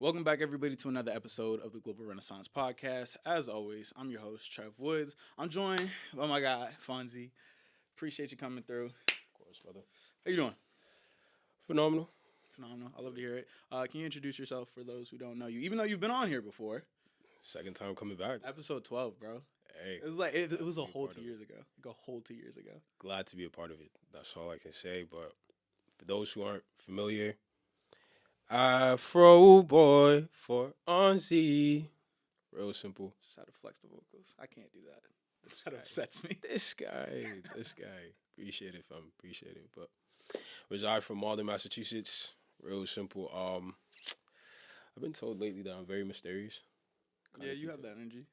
Welcome back, everybody, to another episode of the Global Renaissance Podcast. As always, I'm your host, Trev Woods. I'm joined by my guy, Fonzie. Appreciate you coming through. Of course, brother. How you doing? Phenomenal. Phenomenal. I love to hear it. Can you introduce yourself for those who don't know you, even though you've been on here before? Second time coming back. Episode 12, bro. Hey, It was like it was a be a whole part 2 of years ago. Like a whole 2 years ago. glad to be a part of it. That's all I can say. But for those who aren't familiar, Afro boy 4onzii. Real simple. Just how to flex the vocals. I can't do that. This That guy. upsets me. This guy. This guy. Appreciate it, fam. Appreciate it. But reside from Malden, Massachusetts. Real simple. I've been told lately that I'm very mysterious. Yeah, Kinda you have detailed. that energy.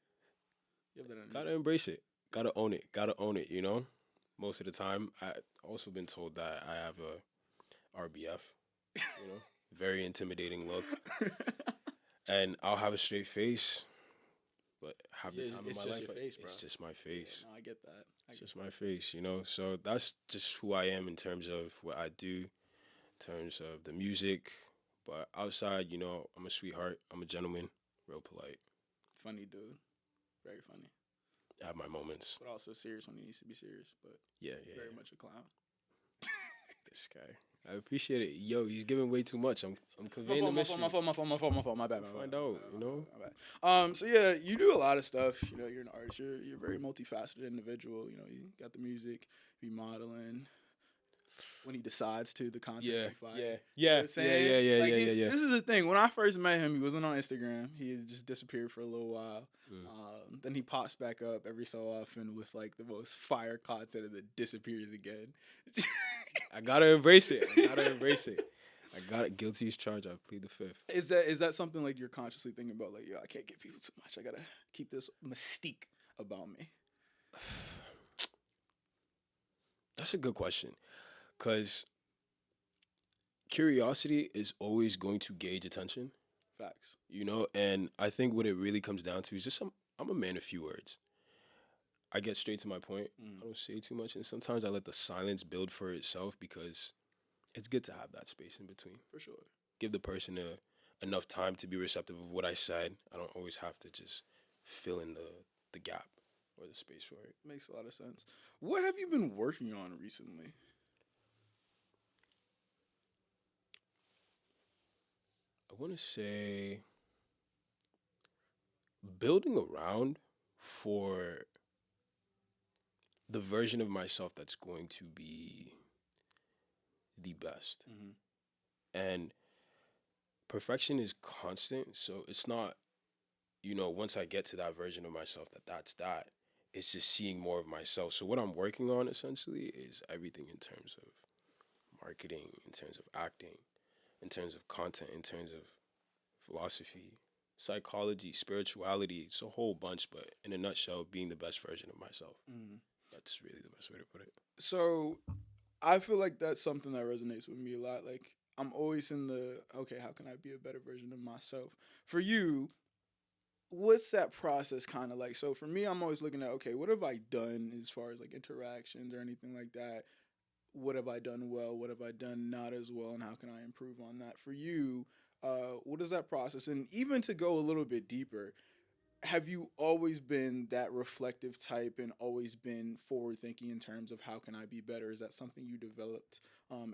You have that energy. Gotta embrace it. Gotta own it. Gotta own it, you know? Most of the time. I also been told that I have a RBF, you know? Very intimidating look. And I'll have a straight face, but half the Yeah, time it's in my just life, your face, it's bro. just my face. No, I get that. It's just my face, you know? So that's just who I am in terms of what I do, in terms of the music. But outside, you know, I'm a sweetheart. I'm a gentleman, real polite. Funny dude. Very funny. I have my moments. But also serious when he needs to be serious. But Yeah. very much a clown. This guy. I appreciate it. Yo, he's giving way too much. I'm conveying the mystery. My fault. My bad. Find out, you know? My bad. So yeah, you do a lot of stuff. You know, you're an artist. You're a very multifaceted individual. You know, you got the music, be modeling. When he decides to, the content Yeah, be fire. yeah, You know yeah, what I'm saying? yeah, Like, yeah, yeah. This is the thing. When I first met him, he wasn't on Instagram. He had just disappeared for a little while. Then he pops back up every so often with like the most fire content and then disappears again. I gotta embrace it. I got it. Guilty as charged. I plead the fifth. Is that something like you're consciously thinking about? Like, yo, I can't give people too much. I gotta keep this mystique about me. That's a good question, cause curiosity is always going to gauge attention, Facts. you know. And I think what it really comes down to is just I'm a man of few words. I get straight to my point. Mm. I don't say too much, and sometimes I let the silence build for itself because it's good to have that space in between. For sure. Give the person enough time to be receptive of what I said. I don't always have to just fill in the gap or the space for it. Makes a lot of sense. What have you been working on recently? I want to say building around for the version of myself that's going to be the best. Mm-hmm. And perfection is constant, so it's not, you know, once I get to that version of myself that's that. It's just seeing more of myself. So what I'm working on essentially is everything in terms of marketing, in terms of acting, in terms of content, in terms of philosophy, psychology, spirituality. It's a whole bunch, but in a nutshell, being the best version of myself. Mm. That's really the best way to put it. So, I feel like that's something that resonates with me a lot. Like, I'm always in the okay, how can I be a better version of myself? For you, what's that process kind of like? So for me, I'm always looking at okay, what have I done as far as like interactions or anything like that? What have I done well? What have I done not as well? And how can I improve on that? For you, what is that process? And even to go a little bit deeper, have you always been that reflective type and always been forward thinking in terms of how can I be better? Is that something you developed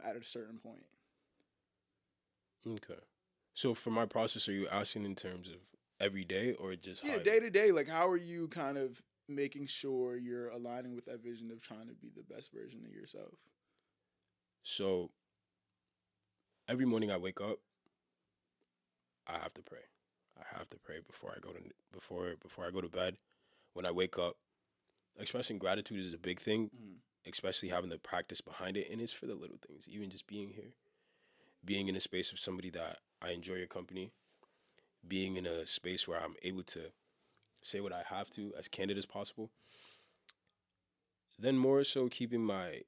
at a certain point? Okay. So for my process, are you asking in terms of every day or just Yeah, how? day to day, like how are you kind of making sure you're aligning with that vision of trying to be the best version of yourself? So every morning I wake up, I have to pray. I have to pray before I go to before I go to bed. When I wake up, expressing gratitude is a big thing, Mm. especially having the practice behind it, and it's for the little things. Even just being here, being in a space of somebody that I enjoy your company, being in a space where I'm able to say what I have to as candid as possible. Then more so keeping my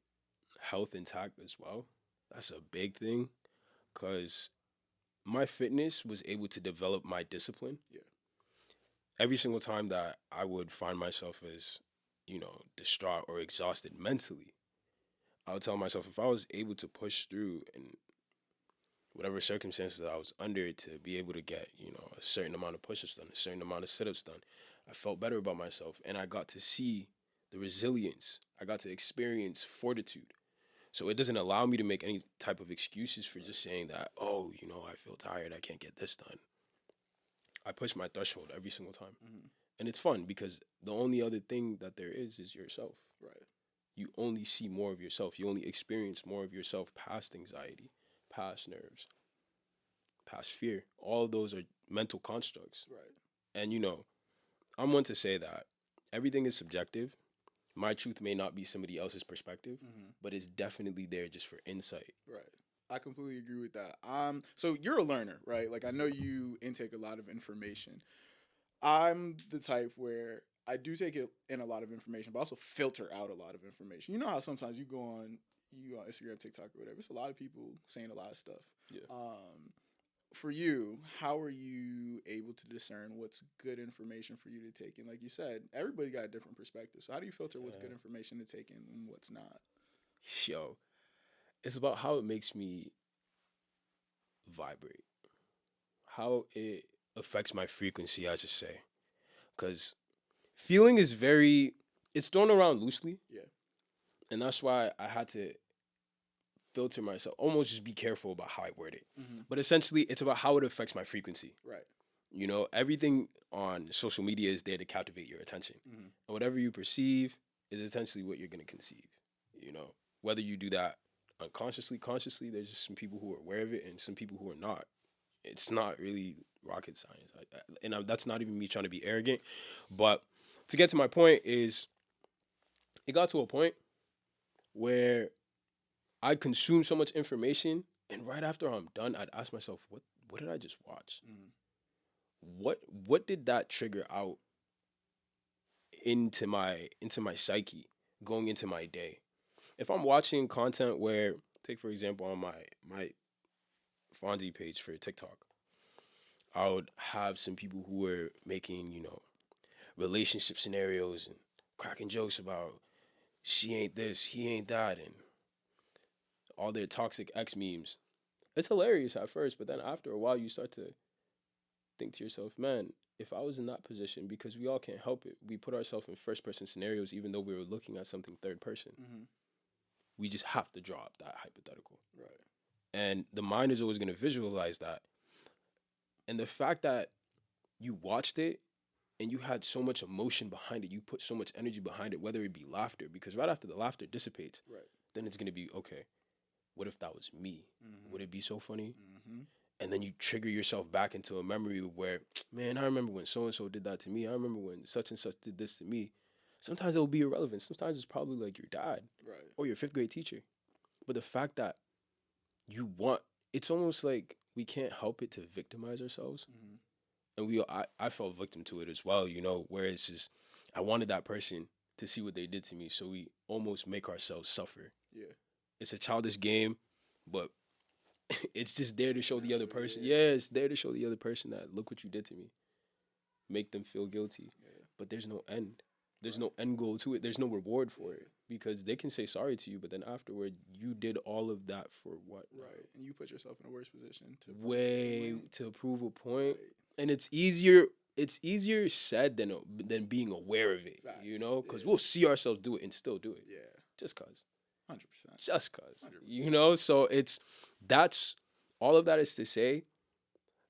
health intact as well. That's a big thing because my fitness was able to develop my discipline. Yeah. Every single time that I would find myself as, you know, distraught or exhausted mentally, I would tell myself if I was able to push through and whatever circumstances that I was under, to be able to get, a certain amount of push-ups done, a certain amount of sit-ups done. I felt better about myself, and I got to see the resilience. I got to experience fortitude. So it doesn't allow me to make any type of excuses for just saying that, oh, I feel tired, I can't get this done. I push my threshold every single time. Mm-hmm. And it's fun because the only other thing that there is yourself. Right. You only see more of yourself. You only experience more of yourself past anxiety, past nerves, past fear. All of those are mental constructs. Right. And I'm one to say that everything is subjective. My truth may not be somebody else's perspective, but it's definitely there just for insight. Right. I completely agree with that. So you're a learner, right? Like I know you intake a lot of information. I'm the type where I do take in a lot of information, but also filter out a lot of information. You know how sometimes you go on Instagram, TikTok, or whatever. It's a lot of people saying a lot of stuff. Yeah. For you, how are you able to discern what's good information for you to take in? Like you said, everybody got a different perspective. So how do you filter what's good information to take in and what's not? Yo, it's about how it makes me vibrate, how it affects my frequency, as I say. Because feeling is it's thrown around loosely. Yeah. And that's why I had to filter myself, almost just be careful about how I word it. Mm-hmm. But essentially, it's about how it affects my frequency. Right. Everything on social media is there to captivate your attention. Mm-hmm. And whatever you perceive is essentially what you're going to conceive. Whether you do that unconsciously, consciously, there's just some people who are aware of it and some people who are not. It's not really rocket science. That's not even me trying to be arrogant. But to get to my point is, it got to a point where I consume so much information, and right after I'm done, I'd ask myself, what did I just watch? Mm-hmm. What did that trigger out into my psyche going into my day? If I'm watching content where, take for example, on my 4onzii page for TikTok, I would have some people who were making, relationship scenarios and cracking jokes about she ain't this, he ain't that, and all their toxic ex memes. It's hilarious at first, but then after a while you start to think to yourself, man, if I was in that position, because we all can't help it, we put ourselves in first person scenarios even though we were looking at something third person. Mm-hmm. We just have to drop that hypothetical. Right. And the mind is always going to visualize that. And the fact that you watched it and you had so much emotion behind it, you put so much energy behind it, whether it be laughter, because right after the laughter dissipates, right, then it's going to be, okay, what if that was me? Mm-hmm. Would it be so funny? Mm-hmm. And then you trigger yourself back into a memory where, man, I remember when so-and-so did that to me. I remember when such and such did this to me. Sometimes it will be irrelevant. Sometimes it's probably like your dad, right, or your 5th grade teacher. But the fact that it's almost like we can't help it to victimize ourselves. Mm-hmm. And I fell victim to it as well, where it's just, I wanted that person to see what they did to me. So we almost make ourselves suffer. Yeah. It's a childish game, but it's just there to show the other person. Yeah, it's there to show the other person that, look what you did to me. Make them feel guilty. Yeah. But there's no end. There's no end goal to it. There's no reward for it, because they can say sorry to you, but then afterward, you did all of that for what? Right. And you put yourself in a worse position to prove a point. Right. And it's easier said than being aware of it. Facts. Because we'll see ourselves do it and still do it. Yeah. Just cause. 100%. Just cause. 100%. So that's all of that is to say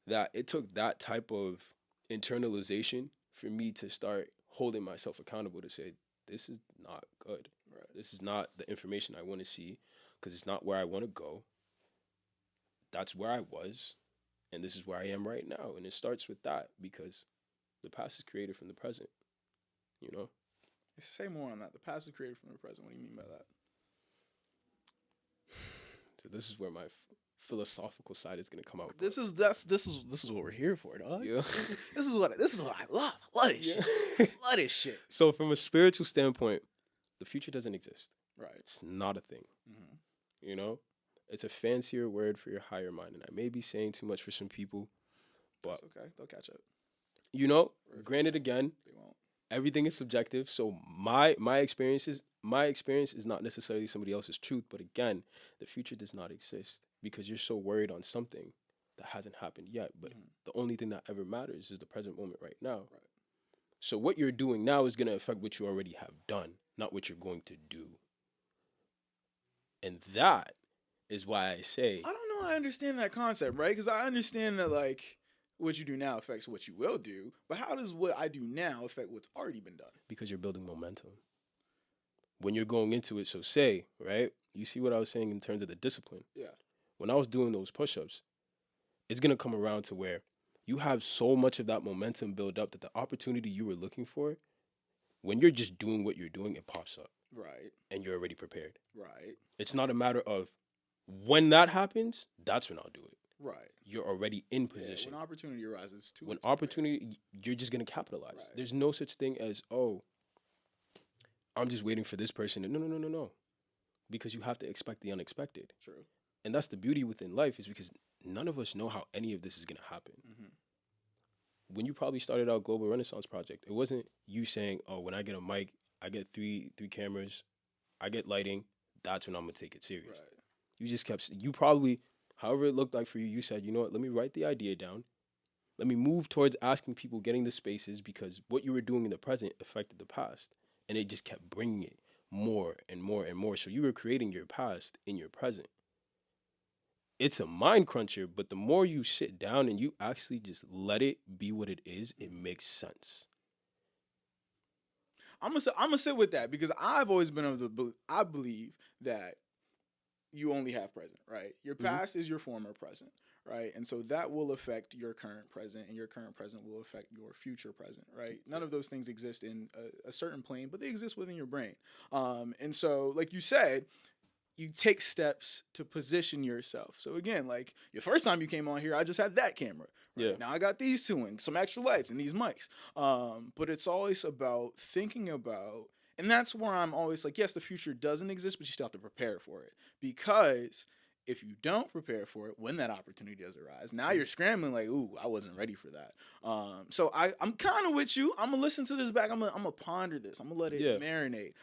that it took that type of internalization for me to start holding myself accountable to say, this is not good. Right. This is not the information I want to see, because it's not where I want to go. That's where I was, and this is where I am right now. And it starts with that, because the past is created from the present, Say more on that. The past is created from the present. What do you mean by that? So this is where my philosophical side is gonna come out. This is what we're here for, dog. Yeah. This is what I love. I love this shit. Love this shit. So from a spiritual standpoint, the future doesn't exist. Right. It's not a thing. Mm-hmm. It's a fancier word for your higher mind, and I may be saying too much for some people, but that's okay. They'll catch up. Granted, again, they won't. Everything is subjective. So my experience is not necessarily somebody else's truth, but again, the future does not exist. because you're so worried on something that hasn't happened yet. But the only thing that ever matters is the present moment right now. Right. So what you're doing now is going to affect what you already have done, not what you're going to do. And that is why I say, I don't know. I understand that concept, right? Because I understand that like what you do now affects what you will do, but how does what I do now affect what's already been done? because you're building momentum. When you're going into it, so say, right? You see what I was saying in terms of the discipline. Yeah. When I was doing those push-ups, it's going to come around to where you have so much of that momentum build up that the opportunity you were looking for, when you're just doing what you're doing, it pops up. Right. And you're already prepared. Right. It's not a matter of when that happens, that's when I'll do it. Right. You're already in position. When opportunity arises, it's too When late. opportunity, you're just going to capitalize. Right. There's no such thing as, oh, I'm just waiting for this person. No. Because you have to expect the unexpected. True. And that's the beauty within life, is because none of us know how any of this is going to happen. Mm-hmm. When you probably started out Global Renaissance Project, it wasn't you saying, oh, when I get a mic, I get three cameras, I get lighting, that's when I'm going to take it serious. Right. You just kept, you probably, however it looked like for you, you said, you know what, let me write the idea down. Let me move towards asking people, getting the spaces, because what you were doing in the present affected the past. And it just kept bringing it more and more and more. So you were creating your past in your present. It's a mind cruncher, but the more you sit down and you actually just let it be what it is, it makes sense. I'm gonna sit with that because I've always been of the I believe that you only have present, right? Your past is your former present, right? And so that will affect your current present, and your current present will affect your future present, right? None of those things exist in a certain plane, but they exist within your brain. And so, like you said, you take steps to position yourself. So again, like your first time you came on here, I just had that camera. Right? Yeah. Now I got these two and some extra lights and these mics. But it's always about thinking about, and that's where I'm always like, yes, the future doesn't exist, but you still have to prepare for it. Because if you don't prepare for it, when that opportunity does arise, now you're scrambling like, ooh, I wasn't ready for that. So I'm kind of with you. I'm going to listen to this back. I'm gonna ponder this. I'm going to let it marinate.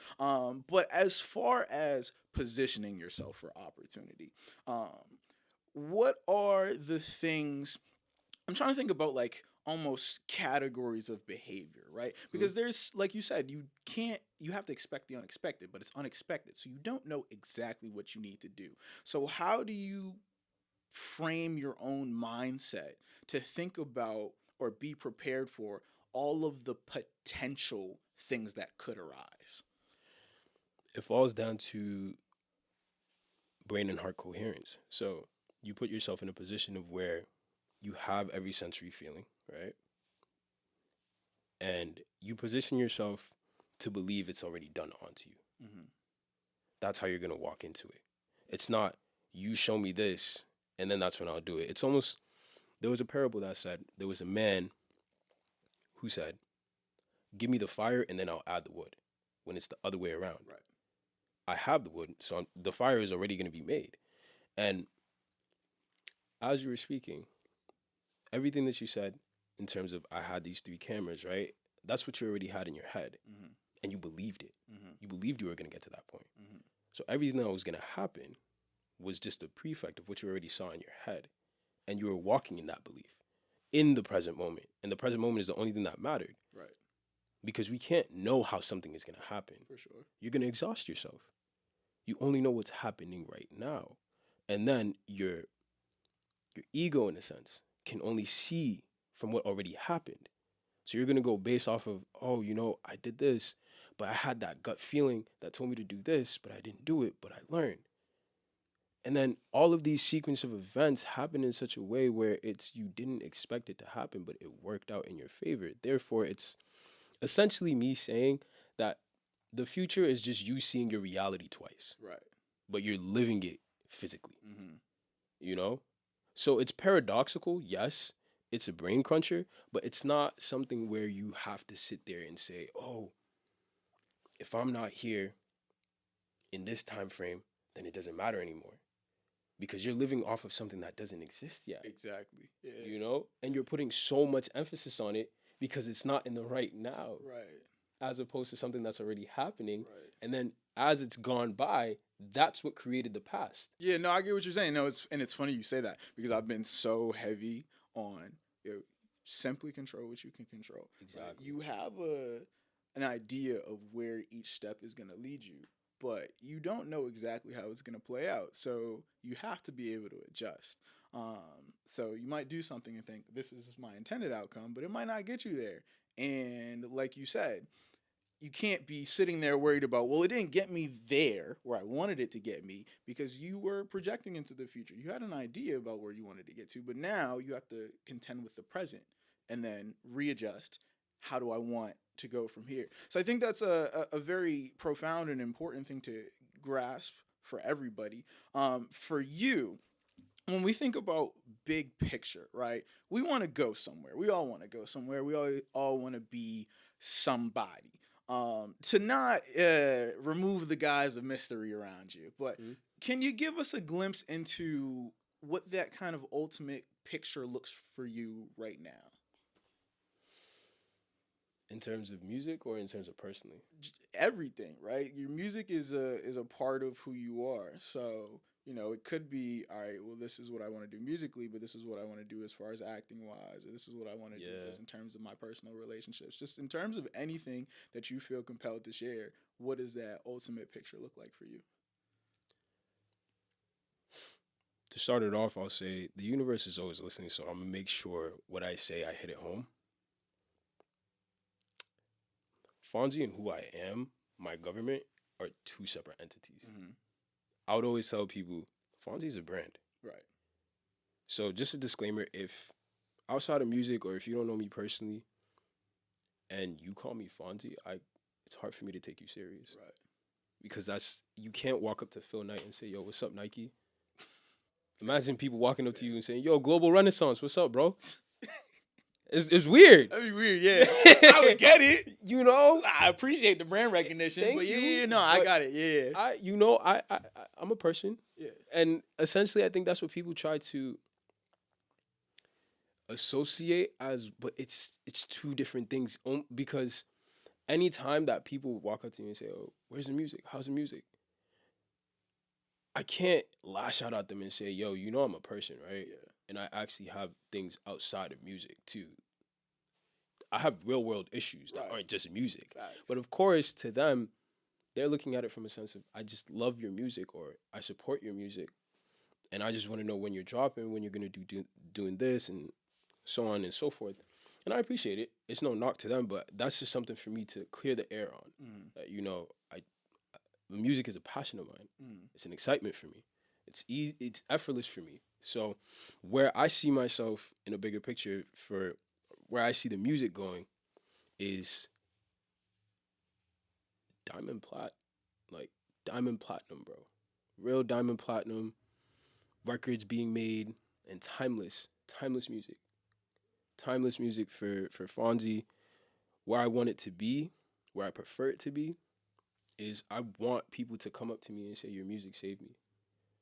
But as far as positioning yourself for opportunity, what are the things, I'm trying to think about like almost categories of behavior, right? Because there's, like you said, you have to expect the unexpected, but it's unexpected. So you don't know exactly what you need to do. So how do you frame your own mindset to think about or be prepared for all of the potential things that could arise? It falls down to brain and heart coherence. So you put yourself in a position of where you have every sensory feeling, right? And you position yourself to believe it's already done onto you. Mm-hmm. That's how you're going to walk into it. It's not, you show me this, and then that's when I'll do it. It's almost, there was a parable that said, there was a man who said, give me the fire and then I'll add the wood, when it's the other way around. Right. I have the wood, so the fire is already going to be made. And as you were speaking, everything that you said in terms of I had these three cameras, right? That's what you already had in your head. Mm-hmm. And you believed it. Mm-hmm. You believed you were going to get to that point. Mm-hmm. So everything that was going to happen was just a prefect of what you already saw in your head. And you were walking in that belief in the present moment. And the present moment is the only thing that mattered. Right. Because we can't know how something is going to happen. For sure. You're going to exhaust yourself. You only know what's happening right now. And then your ego, in a sense, can only see from what already happened. So you're going to go based off of, oh, you know, I did this, but I had that gut feeling that told me to do this, but I didn't do it, but I learned. And then all of these sequence of events happen in such a way where it's, you didn't expect it to happen, but it worked out in your favor. Therefore, it's essentially me saying that the future is just you seeing your reality twice. Right. But you're living it physically. Mm-hmm. You know? So it's paradoxical, yes. It's a brain cruncher, but it's not something where you have to sit there and say, oh, if I'm not here in this time frame, then it doesn't matter anymore. Because you're living off of something that doesn't exist yet. Exactly. Yeah. You know? And you're putting so much emphasis on it because it's not in the right now. Right. as opposed to something that's already happening. Right. And then as it's gone by, that's what created the past. Yeah, no, I get what you're saying. No, it's funny you say that because I've been so heavy on, simply control what you can control. Right? Exactly. You have an idea of where each step is going to lead you, but you don't know exactly how it's going to play out. So you have to be able to adjust. So you might do something and think this is my intended outcome, but it might not get you there. And like you said, you can't be sitting there worried about, well, it didn't get me there where I wanted it to get me because you were projecting into the future. You had an idea about where you wanted to get to, but now you have to contend with the present and then readjust. How do I want to go from here? So I think that's a very profound and important thing to grasp for everybody. For you, when we think about big picture, right? We want to go somewhere. We all want to go somewhere. We all want to be somebody. To not remove the guise of mystery around you, but can you give us a glimpse into what that kind of ultimate picture looks for you right now? In terms of music or in terms of personally? Everything, right? Your music is a part of who you are. So, it could be, all right, well, this is what I want to do musically, but this is what I want to do as far as acting wise, or this is what I want to do just in terms of my personal relationships. Just in terms of anything that you feel compelled to share, what does that ultimate picture look like for you? To start it off, I'll say the universe is always listening, so I'm going to make sure what I say, I hit it home. 4onzii and who I am, my government, are two separate entities. Mm-hmm. I would always tell people, 4onzii is a brand. Right. So just a disclaimer, if outside of music or if you don't know me personally and you call me 4onzii, it's hard for me to take you serious. Right. Because you can't walk up to Phil Knight and say, yo, what's up, Nike? Imagine people walking up to you and saying, yo, Global Renaissance, what's up, bro? It's weird. That'd be weird, yeah. I would get it. I appreciate the brand recognition. Thank but you. I got it, yeah. I'm a person. Yeah. And essentially, I think that's what people try to associate as, but it's two different things. Because anytime that people walk up to me and say, oh, where's the music? How's the music? I can't lash out at them and say, yo, I'm a person, right? Yeah. And I actually have things outside of music too. I have real world issues that aren't just music. Facts. But of course, to them, they're looking at it from a sense of, I just love your music or I support your music. And I just want to know when you're dropping, when you're going to doing this and so on and so forth. And I appreciate it. It's no knock to them, but that's just something for me to clear the air on. That, music is a passion of mine. It's an excitement for me. It's easy. It's effortless for me. So where I see myself in a bigger picture for where I see the music going is diamond platinum, bro. Real diamond platinum, records being made, and timeless music. Timeless music for 4onzii. Where I want it to be, where I prefer it to be, is I want people to come up to me and say, your music saved me.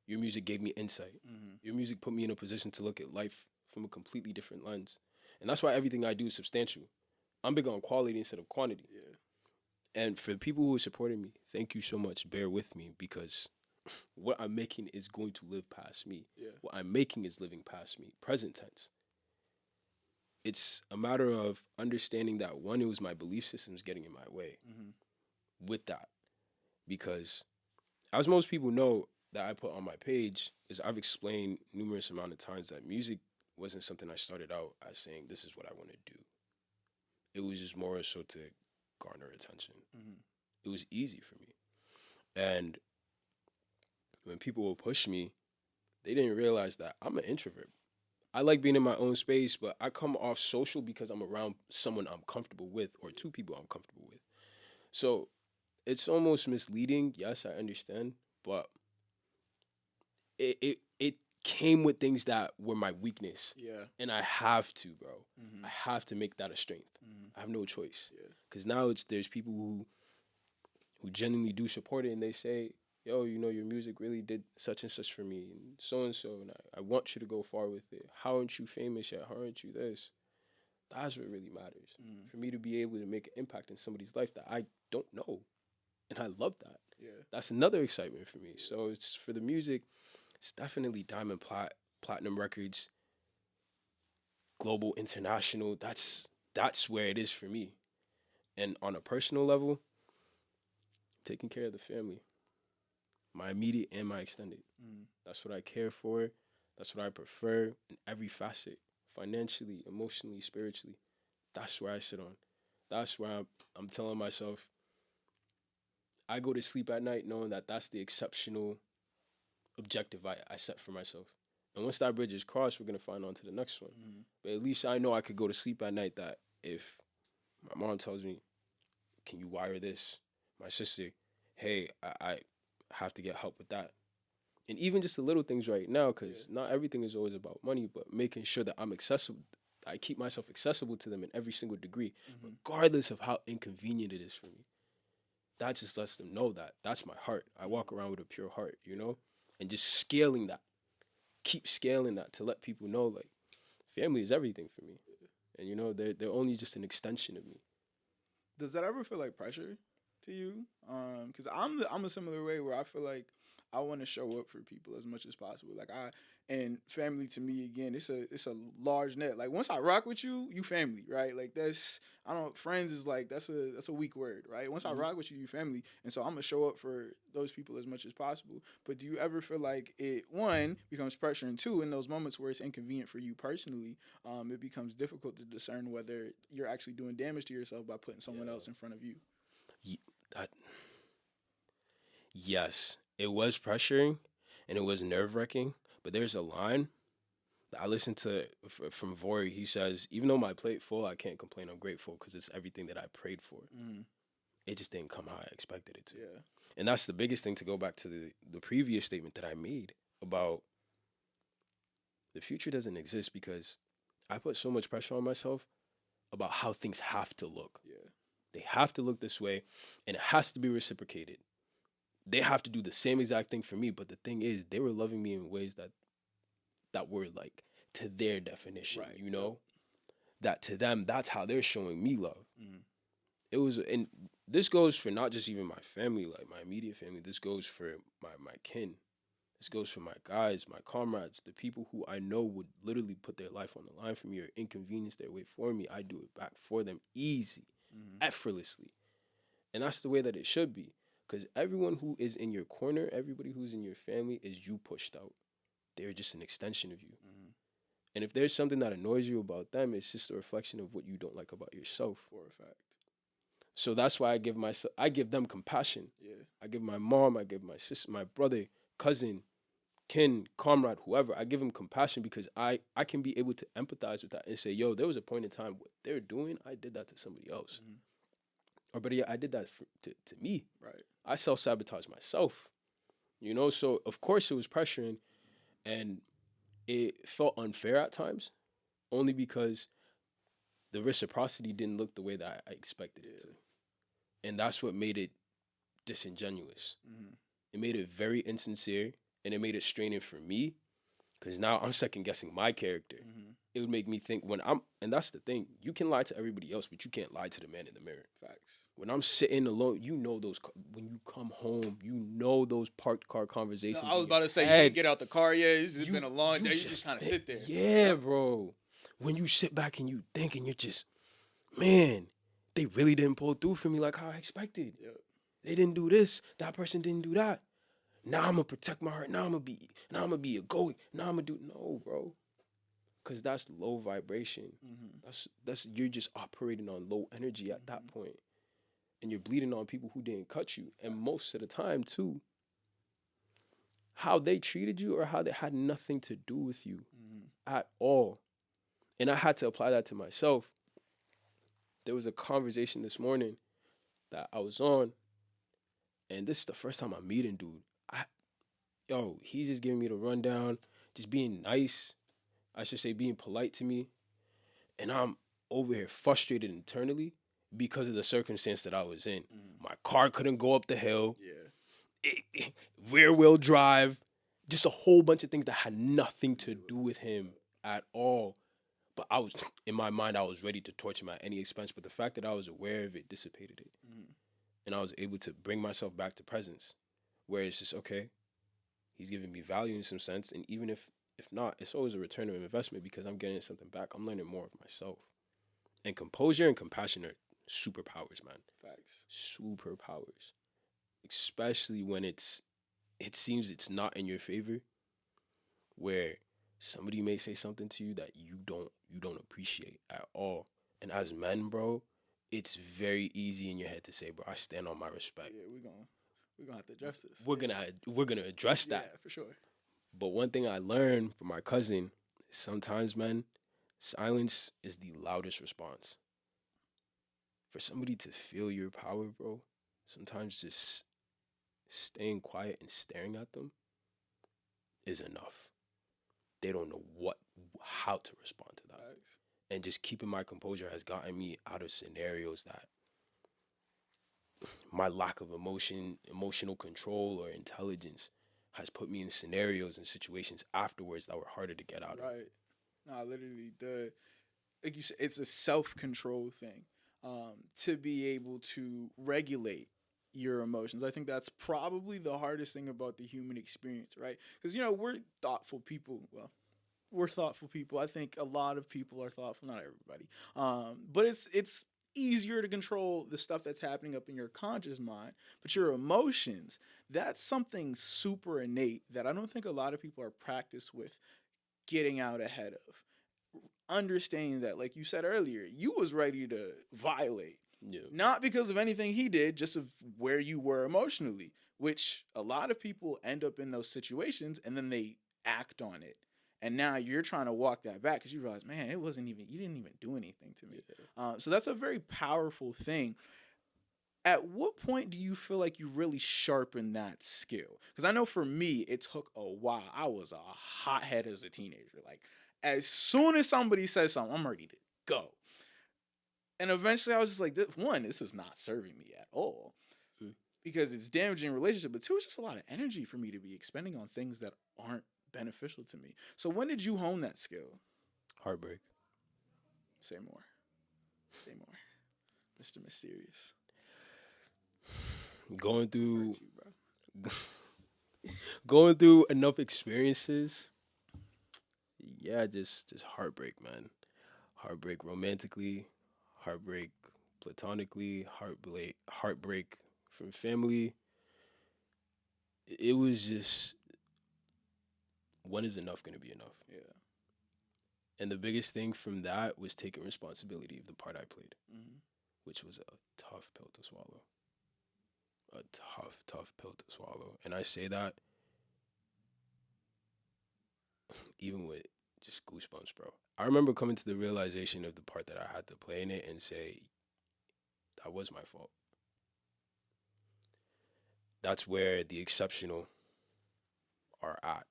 Your music gave me insight. Your music put me in a position to look at life from a completely different lens. And that's why everything I do is substantial. I'm big on quality instead of quantity. Yeah. And for the people who are supporting me, thank you so much. Bear with me because what I'm making is going to live past me. Yeah. What I'm making is living past me. Present tense. It's a matter of understanding that, one, it was my belief systems getting in my way with that. Because as most people know that I put on my page, is I've explained numerous amount of times that music wasn't something I started out as saying, this is what I want to do. It was just more so to garner attention. It was easy for me. And when people will push me, they didn't realize that I'm an introvert. I like being in my own space, but I come off social because I'm around someone I'm comfortable with or two people I'm comfortable with. So it's almost misleading. Yes, I understand, but it came with things that were my weakness. Yeah. And I have to, bro. I have to make that a strength. I have no choice. Yeah. Because now there's people who genuinely do support it and they say, yo, your music really did such and such for me and so, and I want you to go far with it. How aren't you famous yet? How aren't you this? That's what really matters. Mm. For me to be able to make an impact in somebody's life that I don't know. And I love that. Yeah. That's another excitement for me. So it's for the music, it's definitely Diamond Platinum Records, global, international. That's where it is for me. And on a personal level, taking care of the family, my immediate and my extended. Mm. That's what I care for. That's what I prefer in every facet, financially, emotionally, spiritually. That's where I sit on. That's where I'm telling myself, I go to sleep at night knowing that that's the exceptional objective I set for myself. And once that bridge is crossed, we're going to find on to the next one. Mm. But at least I know I could go to sleep at night that if my mom tells me, can you wire this? My sister, hey, I have to get help with that. And even just the little things right now, because not everything is always about money, but making sure that I'm accessible. I keep myself accessible to them in every single degree, regardless of how inconvenient it is for me. That just lets them know that that's my heart. I walk around with a pure heart, and just scaling that, keep scaling that to let people know, like, family is everything for me. And, they're only just an extension of me. Does that ever feel like pressure to you? Because I'm a similar way where I feel like I want to show up for people as much as possible. And family to me again, it's a large net. Like once I rock with you, you family, right? Like friends is like that's a weak word, right? Once I rock with you, you family, and so I'm gonna show up for those people as much as possible. But do you ever feel like it one becomes pressure, and two, in those moments where it's inconvenient for you personally, it becomes difficult to discern whether you're actually doing damage to yourself by putting someone else in front of you? That, yes, it was pressuring and it was nerve wracking, but there's a line that I listened to from Vori. He says, even though my plate full, I can't complain. I'm grateful because it's everything that I prayed for. Mm. It just didn't come how I expected it to. Yeah. And that's the biggest thing, to go back to the previous statement that I made about the future doesn't exist, because I put so much pressure on myself about how things have to look. Yeah. They have to look this way, and it has to be reciprocated. They have to do the same exact thing for me. But the thing is, they were loving me in ways that were like to their definition, right. That to them, that's how they're showing me love. Mm. It was, and this goes for not just even my family, like my immediate family. This goes for my kin. This goes for my guys, my comrades, the people who I know would literally put their life on the line for me or inconvenience their way for me. I do it back for them easy, effortlessly. And that's the way that it should be. Because everyone who is in your corner, everybody who's in your family is you pushed out. They're just an extension of you. And if there's something that annoys you about them, it's just a reflection of what you don't like about yourself. For a fact. So that's why I give them compassion. Yeah. I give my mom, I give my sister, my brother, cousin, kin, comrade, whoever, I give them compassion, because I can be able to empathize with that and say, yo, there was a point in time what they're doing, I did that to somebody else. Or better yet, I did that to me. Right. I self-sabotage myself. So of course it was pressuring, and it felt unfair at times, only because the reciprocity didn't look the way that I expected it to. And that's what made it disingenuous. It made it very insincere, and it made it straining for me, because now I'm second guessing my character. It would make me think and that's the thing, you can lie to everybody else, but you can't lie to the man in the mirror. Facts. When I'm sitting alone, when you come home, those parked car conversations. No, I was about to say, you didn't get out the car yet. It's just been a long day. You just kind of sit there. Yeah, bro. When you sit back and you think, and you're just, man, they really didn't pull through for me like how I expected. Yep. They didn't do this. That person didn't do that. Now I'm gonna protect my heart. Now I'm gonna be a go. Now I'm gonna do no, bro. Cause that's low vibration. That's you're just operating on low energy at that point. And you're bleeding on people who didn't cut you. And most of the time too, how they treated you or how they had nothing to do with you at all. And I had to apply that to myself. There was a conversation this morning that I was on, and this is the first time I'm meeting dude. He's just giving me the rundown, just being nice. I should say being polite to me. And I'm over here frustrated internally because of the circumstance that I was in. My car couldn't go up the hill. Yeah. Rear wheel drive. Just a whole bunch of things that had nothing to do with him at all. But I was, in my mind, I was ready to torture him at any expense. But the fact that I was aware of it dissipated it. Mm-hmm. And I was able to bring myself back to presence, where it's just, okay, he's giving me value in some sense. And even if not, it's always a return of investment because I'm getting something back. I'm learning more of myself. And composure and compassion are superpowers, man. Facts. Superpowers. Especially when it seems it's not in your favor, where somebody may say something to you that you don't appreciate at all. And as men, bro, it's very easy in your head to say, bro, I stand on my respect. Yeah, we're gonna have to address this. We're gonna address that. Yeah, for sure. But one thing I learned from my cousin is sometimes, man, silence is the loudest response. For somebody to feel your power, bro, sometimes just staying quiet and staring at them is enough. They don't know how to respond to that. Facts. And just keeping my composure has gotten me out of scenarios that my lack of emotional control or intelligence has put me in scenarios and situations afterwards that were harder to get out of. Right. No, literally, like you said, it's a self-control thing. To be able to regulate your emotions. I think that's probably the hardest thing about the human experience, right? Because, we're thoughtful people. Well, we're thoughtful people. I think a lot of people are thoughtful, not everybody. But it's easier to control the stuff that's happening up in your conscious mind, but your emotions, that's something super innate that I don't think a lot of people are practiced with getting out ahead of. Understanding that, like you said earlier, you was ready to violate. Yeah. Not because of anything he did, just of where you were emotionally, which a lot of people end up in those situations and then they act on it. And now you're trying to walk that back because you realize, man, you didn't even do anything to me. Yeah. So that's a very powerful thing. At what point do you feel like you really sharpen that skill? Because I know for me, it took a while. I was a hothead as a teenager. Like, as soon as somebody says something, I'm ready to go. And eventually I was just like, this is not serving me at all. Because it's damaging relationship. But two, it's just a lot of energy for me to be expending on things that aren't beneficial to me. So when did you hone that skill? Heartbreak. Say more. Mr. Mysterious. Going through You, going through enough experiences. Yeah, just heartbreak, man. Heartbreak romantically, heartbreak platonically, heartbreak from family. It was just, when is enough going to be enough? Yeah. And the biggest thing from that was taking responsibility of the part I played, Mm-hmm. which was a tough pill to swallow. A tough pill to swallow. And I say that even with just goosebumps, bro. I remember coming to the realization of the part that I had to play in it and say, that was my fault. That's where the exceptional are at.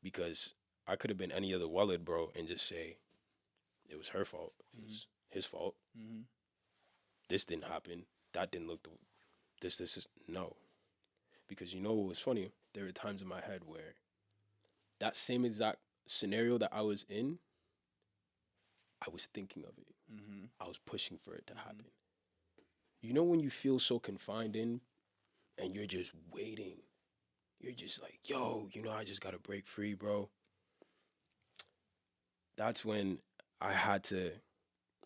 Because I could have been any other wallet, bro, and just say, it was her fault. It was his fault. Mm-hmm. This didn't happen. That didn't look this is no. Because you know what was funny? There were times in my head where that same exact scenario that I was in, I was thinking of it. Mm-hmm. I was pushing for it to happen. You know when you feel so confined in and you're just waiting. You're just like, yo, I just gotta break free, bro. That's when I had to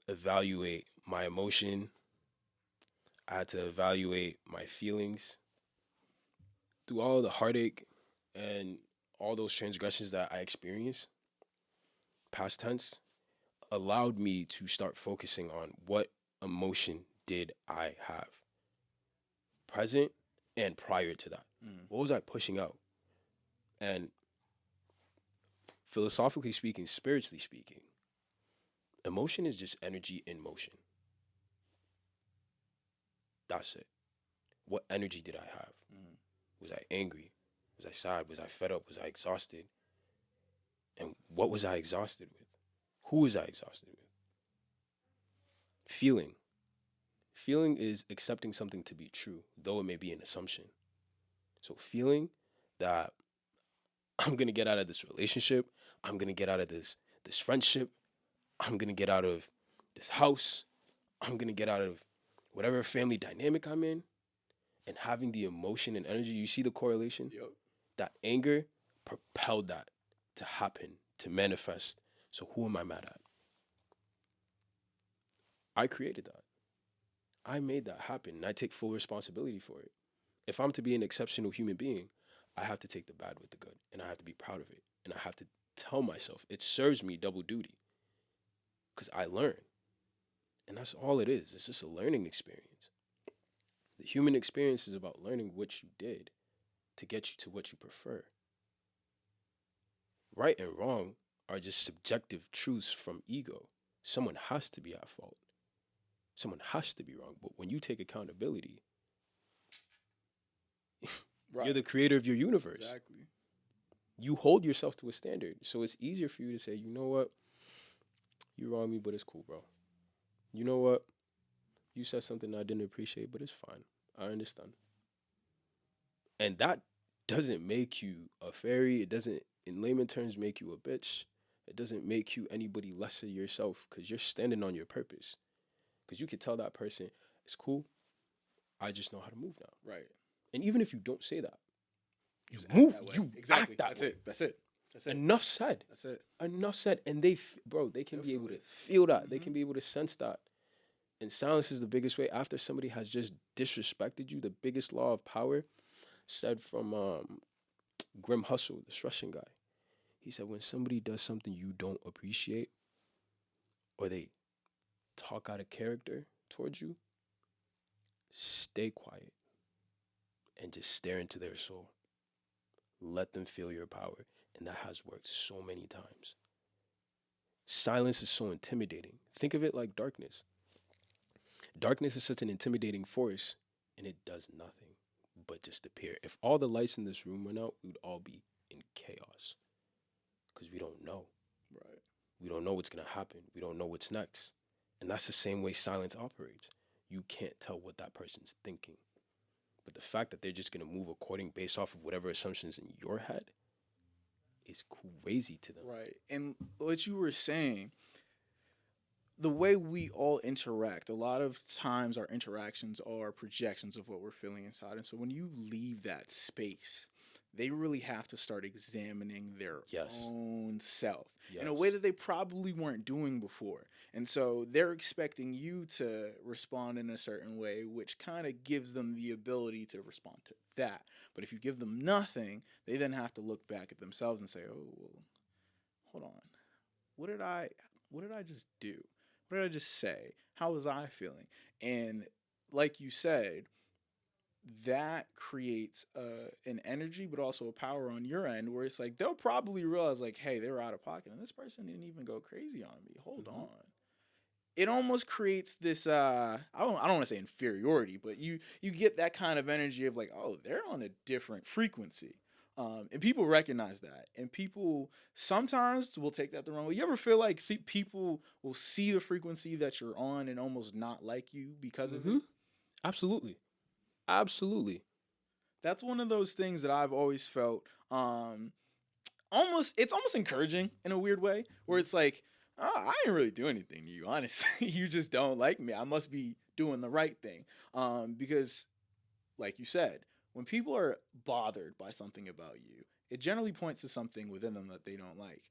evaluate my emotion. I had to evaluate my feelings. Through all the heartache and all those transgressions that I experienced, past tense, allowed me to start focusing on what emotion did I have, present and prior to that. What was I pushing out? And philosophically speaking, spiritually speaking, emotion is just energy in motion. That's it. What energy did I have? Was I angry? Was I sad? Was I fed up? Was I exhausted? And what was I exhausted with? Who was I exhausted with? Feeling. Feeling is accepting something to be true, though it may be an assumption. So feeling that I'm going to get out of this relationship, I'm going to get out of this friendship, I'm going to get out of this house. I'm going to get out of whatever family dynamic I'm in. And having the emotion and energy, you see the correlation? Yep. That anger propelled that to happen, to manifest. So who am I mad at? I created that. I made that happen, and I take full responsibility for it. If I'm to be an exceptional human being, I have to take the bad with the good, and I have to be proud of it. And I have to tell myself it serves me double duty because I learn. And that's all it is. It's just a learning experience. The human experience is about learning what you did to get you to what you prefer. Right and wrong are just subjective truths from ego. Someone has to be at fault. Someone has to be wrong. But when you take accountability, Right. you're the creator of your universe. Exactly. You hold yourself to a standard. So it's easier for you to say, you know what? You wronged me, but it's cool, bro. You know what? You said something I didn't appreciate, but it's fine. I understand. And that doesn't make you a fairy. It doesn't, in layman terms, make you a bitch. It doesn't make you anybody lesser yourself because you're standing on your purpose. Because you could tell that person, it's cool. I just know how to move now. Right. And even if you don't say that, you Just move, act that way. you Exactly. act that That's way. it. That's it. That's it. Enough said. That's it. Enough said. And they can be able to Definitely. feel that. They can be able to sense that. And silence is the biggest way. After somebody has just disrespected you, the biggest law of power, said from Grim Hustle, this Russian guy. He said, when somebody does something you don't appreciate, or they talk out of character towards you, stay quiet and just stare into their soul. Let them feel your power. And that has worked so many times. Silence is so intimidating. Think of it like darkness. Darkness is such an intimidating force, and it does nothing but just appear. If all the lights in this room went out, we would all be in chaos because we don't know. Right. We don't know what's going to happen. We don't know what's next. And that's the same way silence operates. You can't tell what that person's thinking. But the fact that they're just going to move according based off of whatever assumptions in your head is crazy to them. Right. And what you were saying, the way we all interact, a lot of times our interactions are projections of what we're feeling inside. And so when you leave that space, they really have to start examining their Yes. own self in a Yes. way that they probably weren't doing before. And so they're expecting you to respond in a certain way, which kind of gives them the ability to respond to that. But if you give them nothing, they then have to look back at themselves and say, oh, well, hold on. What did I just do? What did I just say? How was I feeling? And like you said, that creates an energy, but also a power on your end where it's like they'll probably realize, like, hey, they were out of pocket, and this person didn't even go crazy on me. Hold on. It almost creates this. I don't want to say inferiority, but you get that kind of energy of like, oh, they're on a different frequency. And people recognize that, and people sometimes will take that the wrong way. You ever feel like people will see the frequency that you're on and almost not like you because of it? Absolutely. Absolutely. That's one of those things that I've always felt. It's almost encouraging in a weird way, where it's like, oh, I didn't really do anything to you, honestly. You just don't like me. I must be doing the right thing. Because, like you said, when people are bothered by something about you, it generally points to something within them that they don't like.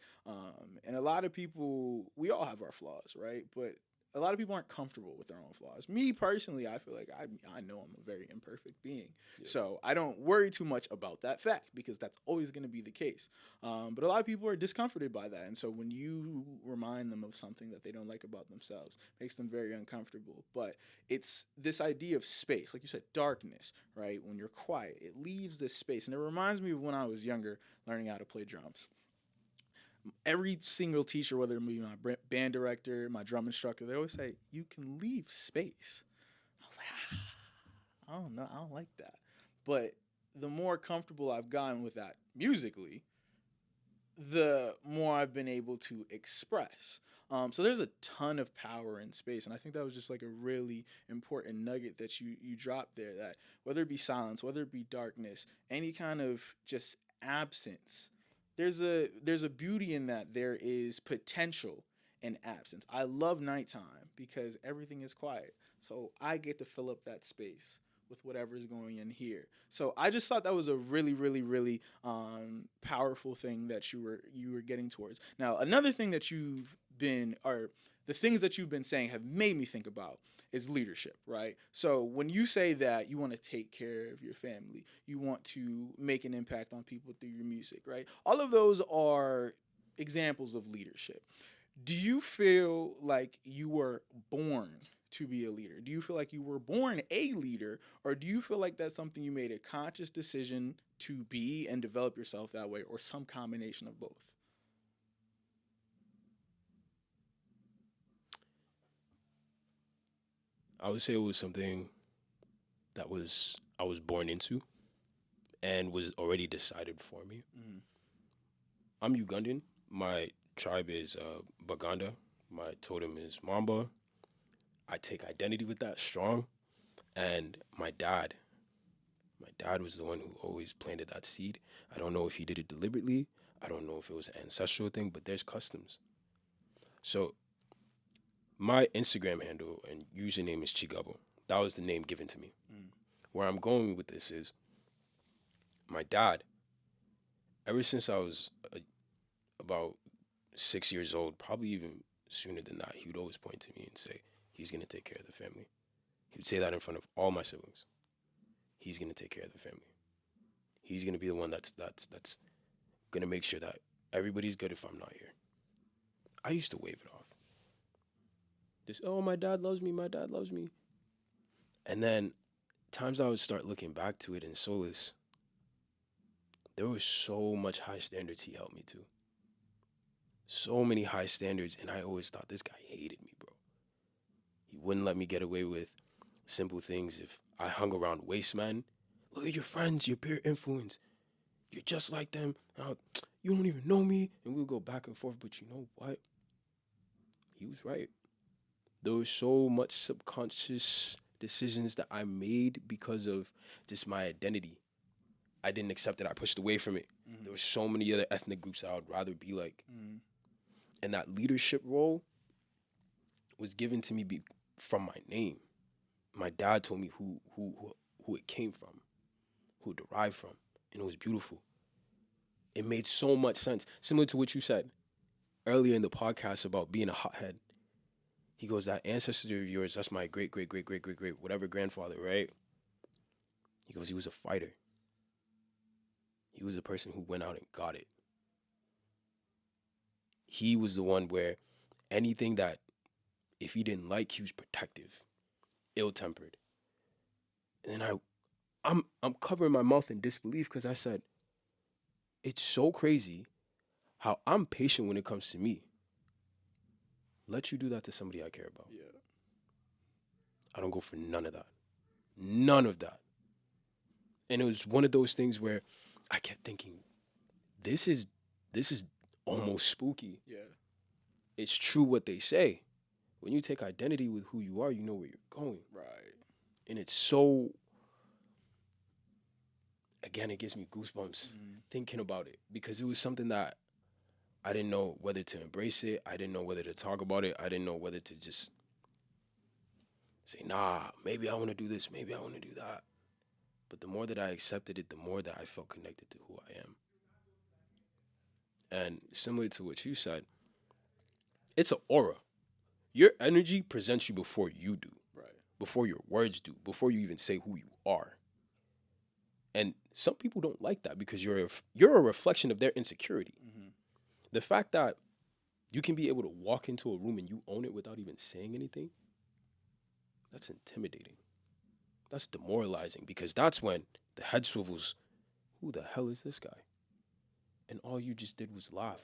And a lot of people, we all have our flaws, right? But a lot of people aren't comfortable with their own flaws. Me personally, I feel like I know I'm a very imperfect being. Yeah. So I don't worry too much about that fact because that's always going to be the case. But a lot of people are discomforted by that. And so when you remind them of something that they don't like about themselves, it makes them very uncomfortable. But it's this idea of space, like you said, darkness, right? When you're quiet, it leaves this space. And it reminds me of when I was younger, learning how to play drums. Every single teacher, whether it be my band director, my drum instructor, they always say, you can leave space. I was like, I don't know. I don't like that. But the more comfortable I've gotten with that musically, the more I've been able to express. So there's a ton of power in space. And I think that was just like a really important nugget that you dropped there, that whether it be silence, whether it be darkness, any kind of just absence, there's a beauty in that. There is potential in absence. I love nighttime because everything is quiet. So I get to fill up that space with whatever's going in here. So I just thought that was a really, really, really powerful thing that you were getting towards. Now, another thing that you've been, or the things that you've been saying have made me think about is leadership, right? So when you say that you want to take care of your family, you want to make an impact on people through your music, right? All of those are examples of leadership. Do you feel like you were born to be a leader? Do you feel like you were born a leader, or do you feel like that's something you made a conscious decision to be and develop yourself that way, or some combination of both? I would say it was something that was I was born into and was already decided for me. Mm-hmm. I'm Ugandan. My tribe is Baganda. My totem is Mamba. I take identity with that strong. And my dad was the one who always planted that seed. I don't know if he did it deliberately. I don't know if it was an ancestral thing, but there's customs. So my Instagram handle and username is Chigabo. That was the name given to me. Mm. Where I'm going with this is my dad, ever since I was about 6 years old, probably even sooner than that, he would always point to me and say, he's going to take care of the family. He would say that in front of all my siblings. He's going to take care of the family. He's going to be the one that's going to make sure that everybody's good if I'm not here. I used to wave it off. This, oh, my dad loves me, my dad loves me. And then times I would start looking back to it in solace, there was so much high standards he held me to. So many high standards, and I always thought this guy hated me, bro. He wouldn't let me get away with simple things. If I hung around waste men, look at your friends, your peer influence. You're just like them. You don't even know me. And we'll go back and forth, but you know what? He was right. There was so much subconscious decisions that I made because of just my identity. I didn't accept it. I pushed away from it. Mm-hmm. There were so many other ethnic groups that I would rather be like. Mm-hmm. And that leadership role was given to me from my name. My dad told me who it came from, who it derived from, and it was beautiful. It made so much sense. Similar to what you said earlier in the podcast about being a hothead. He goes, that ancestor of yours, that's my great, great, great, great, great, great, whatever grandfather, right? He goes, he was a fighter. He was a person who went out and got it. He was the one where anything that, if he didn't like, he was protective, ill-tempered. And then I'm covering my mouth in disbelief because I said, it's so crazy how I'm patient when it comes to me. Let you do that to somebody I care about. Yeah. I don't go for none of that. None of that. And it was one of those things where I kept thinking, this is almost spooky. Yeah. It's true what they say. When you take identity with who you are, you know where you're going. Right. And it's so, again, it gives me goosebumps thinking about it because it was something that I didn't know whether to embrace it. I didn't know whether to talk about it. I didn't know whether to just say, nah, maybe I want to do this. Maybe I want to do that. But the more that I accepted it, the more that I felt connected to who I am. And similar to what you said, it's an aura. Your energy presents you before you do. Right. Before your words do. Before you even say who you are. And some people don't like that because you're a reflection of their insecurity. Mm-hmm. The fact that you can be able to walk into a room and you own it without even saying anything, that's intimidating. That's demoralizing because that's when the head swivels. Who the hell is this guy? And all you just did was laugh.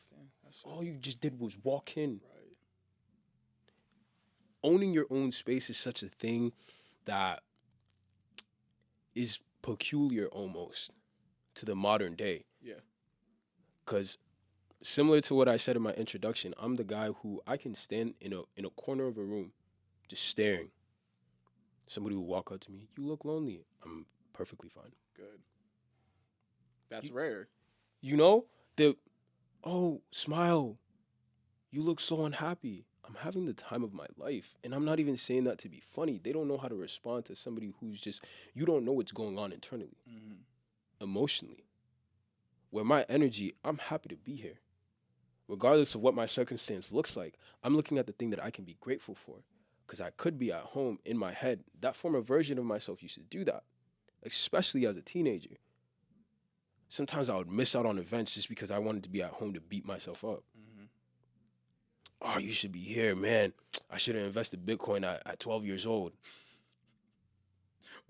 All you just did was walk in. Right. Owning your own space is such a thing that is peculiar almost to the modern day. Yeah. Because similar to what I said in my introduction, I'm the guy who I can stand in a corner of a room just staring. Somebody will walk up to me, you look lonely. I'm perfectly fine. Good. That's rare. You know, oh, smile. You look so unhappy. I'm having the time of my life. And I'm not even saying that to be funny. They don't know how to respond to somebody who's just, you don't know what's going on internally, emotionally. Where my energy, I'm happy to be here. Regardless of what my circumstance looks like, I'm looking at the thing that I can be grateful for. Because I could be at home in my head. That former version of myself used to do that, especially as a teenager. Sometimes I would miss out on events just because I wanted to be at home to beat myself up. Oh, you should be here, man. I should have invested Bitcoin at 12 years old.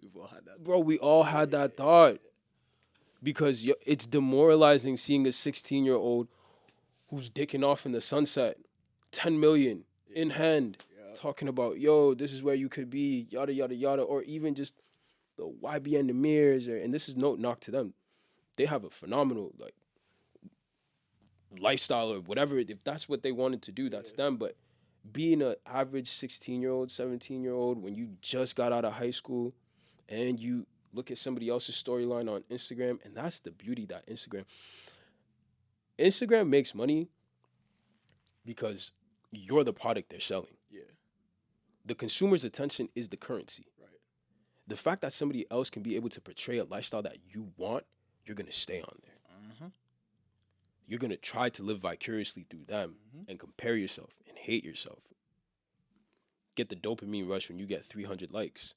We've all had that. Bro, we all had that thought. Because it's demoralizing seeing a 16-year-old who's dicking off in the sunset, 10 million in hand, talking about, yo, this is where you could be, yada, yada, yada. Or even just the YBN Emirs. And this is no knock to them. They have a phenomenal, like, lifestyle or whatever. If that's what they wanted to do, that's them. But being an average 16-year-old, 17-year-old, when you just got out of high school and you look at somebody else's storyline on Instagram, and that's the beauty that Instagram makes money because you're the product they're selling. Yeah. The consumer's attention is the currency. Right. The fact that somebody else can be able to portray a lifestyle that you want, you're going to stay on there. You're going to try to live vicariously through them and compare yourself and hate yourself. Get the dopamine rush when you get 300 likes.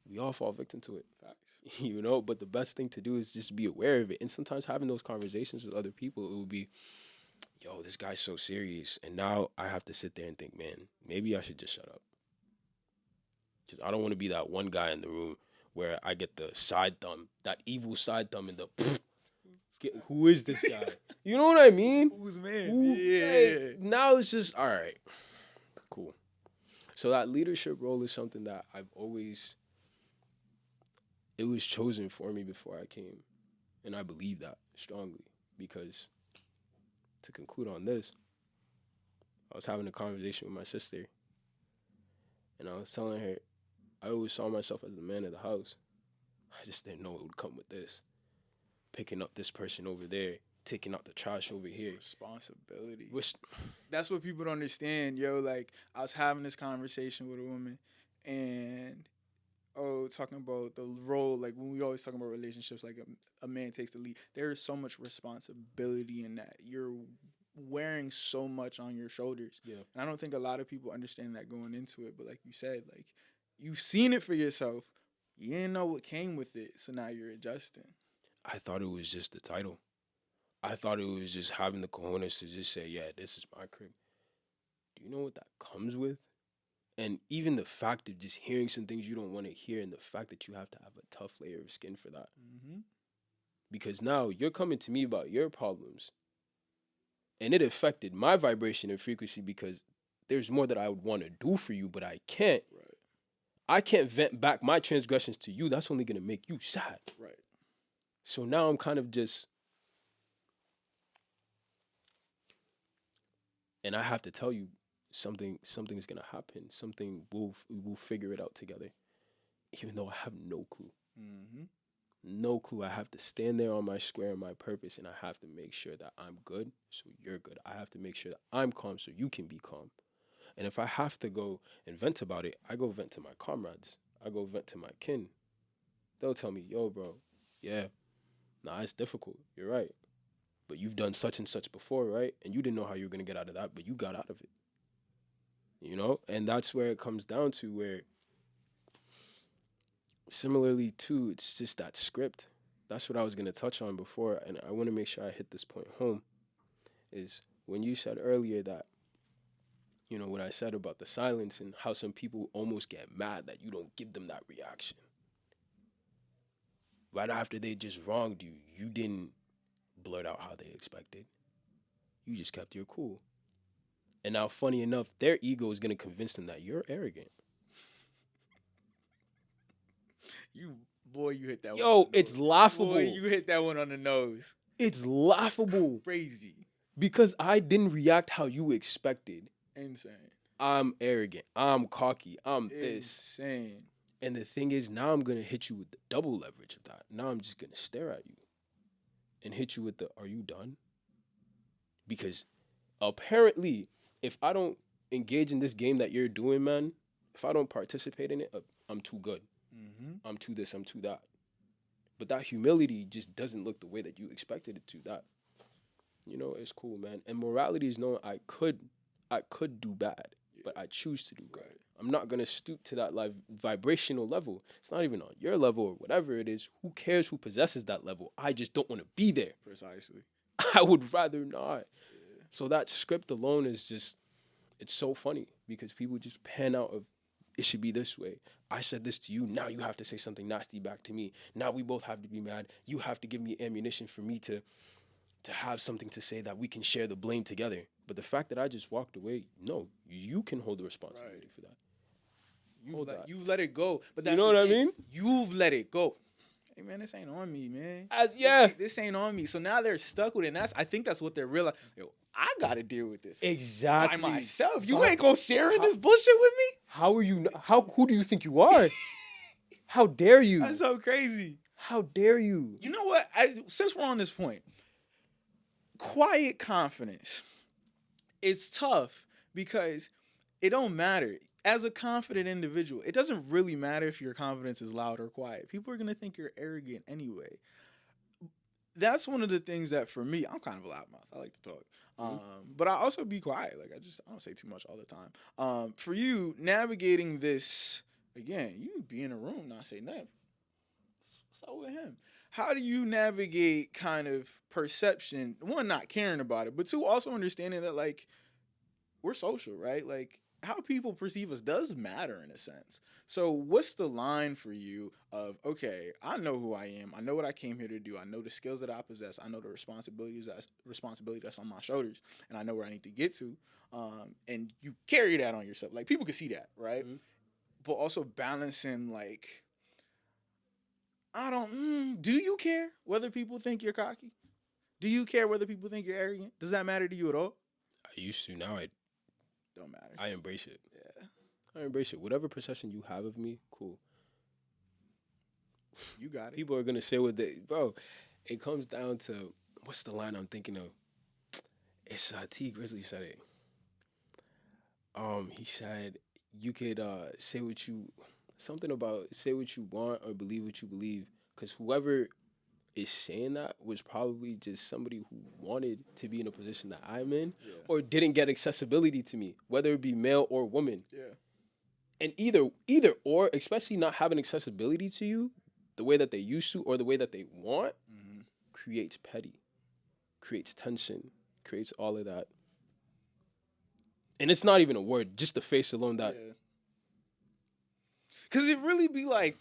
We all fall victim to it. Facts. You know, but the best thing to do is just be aware of it. And sometimes having those conversations with other people, it will be, yo, this guy's so serious. And now I have to sit there and think, man, maybe I should just shut up. Just I don't want to be that one guy in the room where I get the side thumb, that evil side thumb and the who is this guy? You know what I mean? Who's man? Like, now it's just, all right, cool. So that leadership role is something that I've always, it was chosen for me before I came. And I believe that strongly because to conclude on this, I was having a conversation with my sister and I was telling her, I always saw myself as the man of the house. I just didn't know it would come with this. Picking up this person over there, taking out the trash over here. Responsibility. That's what people don't understand, yo. Like, I was having this conversation with a woman and, talking about the role, like when we always talk about relationships, like a man takes the lead. There is so much responsibility in that. You're wearing so much on your shoulders. Yeah. And I don't think a lot of people understand that going into it. But like you said, like, you've seen it for yourself. You didn't know what came with it, so now you're adjusting. I thought it was just the title. I thought it was just having the cojones to just say, yeah, this is my crib. Do you know what that comes with? And even the fact of just hearing some things you don't want to hear and the fact that you have to have a tough layer of skin for that. Because now you're coming to me about your problems. And it affected my vibration and frequency because there's more that I would want to do for you, but I can't. Right. I can't vent back my transgressions to you. That's only going to make you sad. Right. So now I'm kind of just, and I have to tell you something's going to happen. We'll figure it out together. Even though I have no clue. No clue. I have to stand there on my square and my purpose, and I have to make sure that I'm good so you're good. I have to make sure that I'm calm so you can be calm. And if I have to go and vent about it, I go vent to my comrades. I go vent to my kin. They'll tell me, yo, bro, yeah, nah, it's difficult. You're right. But you've done such and such before, right? And you didn't know how you were going to get out of that, but you got out of it. You know? And that's where it comes down to where, similarly, too, it's just that script. That's what I was going to touch on before, and I want to make sure I hit this point home, is when you said earlier that, you know, what I said about the silence and how some people almost get mad that you don't give them that reaction. Right after they just wronged you, you didn't blurt out how they expected. You just kept your cool. And now, funny enough, their ego is going to convince them that you're arrogant. You hit that one. Yo, it's laughable. Boy, you hit that one on the nose. It's laughable. It's crazy. Because I didn't react how you expected. Insane. I'm arrogant. I'm cocky. I'm this. Insane. And the thing is, now I'm going to hit you with the double leverage of that. Now I'm just going to stare at you and hit you with the, are you done? Because Apparently, if I don't engage in this game that you're doing, man, if I don't participate in it, I'm too good. I'm too this, I'm too that. But that humility just doesn't look the way that you expected it to. That, it's cool, man. And morality is knowing I could do bad, but I choose to do good. Right. I'm not gonna stoop to that vibrational level. It's not even on your level or whatever it is. Who cares who possesses that level? I just don't want to be there. Precisely. I would rather not. So that script alone is just, it's so funny because people just pan out of, it should be this way. I said this to you. Now you have to say something nasty back to me. Now we both have to be mad. You have to give me ammunition for me to have something to say that we can share the blame together. But the fact that I just walked away, no, you can hold the responsibility for that. You've let it go. But that's you know what I mean? You've let it go. Hey man, this ain't on me, man. Yeah. This ain't on me. So now they're stuck with it. And I think that's what they're realizing. Yo, I gotta deal with this Exactly. by myself. You ain't gonna share in this bullshit with me. How are you? Who do you think you are? How dare you? That's so crazy. How dare you? You know what? Since we're on this point, quiet confidence. It's tough because it don't matter. As a confident individual, it doesn't really matter if your confidence is loud or quiet. People are going to think you're arrogant anyway. That's one of the things that for me, I'm kind of a loudmouth. I like to talk. But I also be quiet. Like I don't say too much all the time. For you, navigating this, again, you be in a room, not say nothing. What's up with him? How do you navigate kind of perception? One, not caring about it, but two, also understanding that like we're social, right? Like how people perceive us does matter in a sense. So what's the line for you of, okay, I know who I am. I know what I came here to do. I know the skills that I possess. I know the responsibility that's on my shoulders, and I know where I need to get to. And you carry that on yourself. Like people can see that, right? Mm-hmm. But also balancing like, do you care whether people think you're cocky? Do you care whether people think you're arrogant? Does that matter to you at all? I used to. Now I don't matter. I embrace it. Yeah. I embrace it. Whatever perception you have of me, cool. You got it. People are going to say what they... Bro, it comes down to... What's the line I'm thinking of? It's T. Grizzly said it. He said, you could say what you... Something about say what you want or believe what you believe. Because whoever is saying that was probably just somebody who wanted to be in a position that I'm in or didn't get accessibility to me, whether it be male or woman. Yeah. And either or, especially not having accessibility to you the way that they used to or the way that they want, creates petty, creates tension, creates all of that. And it's not even a word, just the face alone that... Yeah. Because it really be like,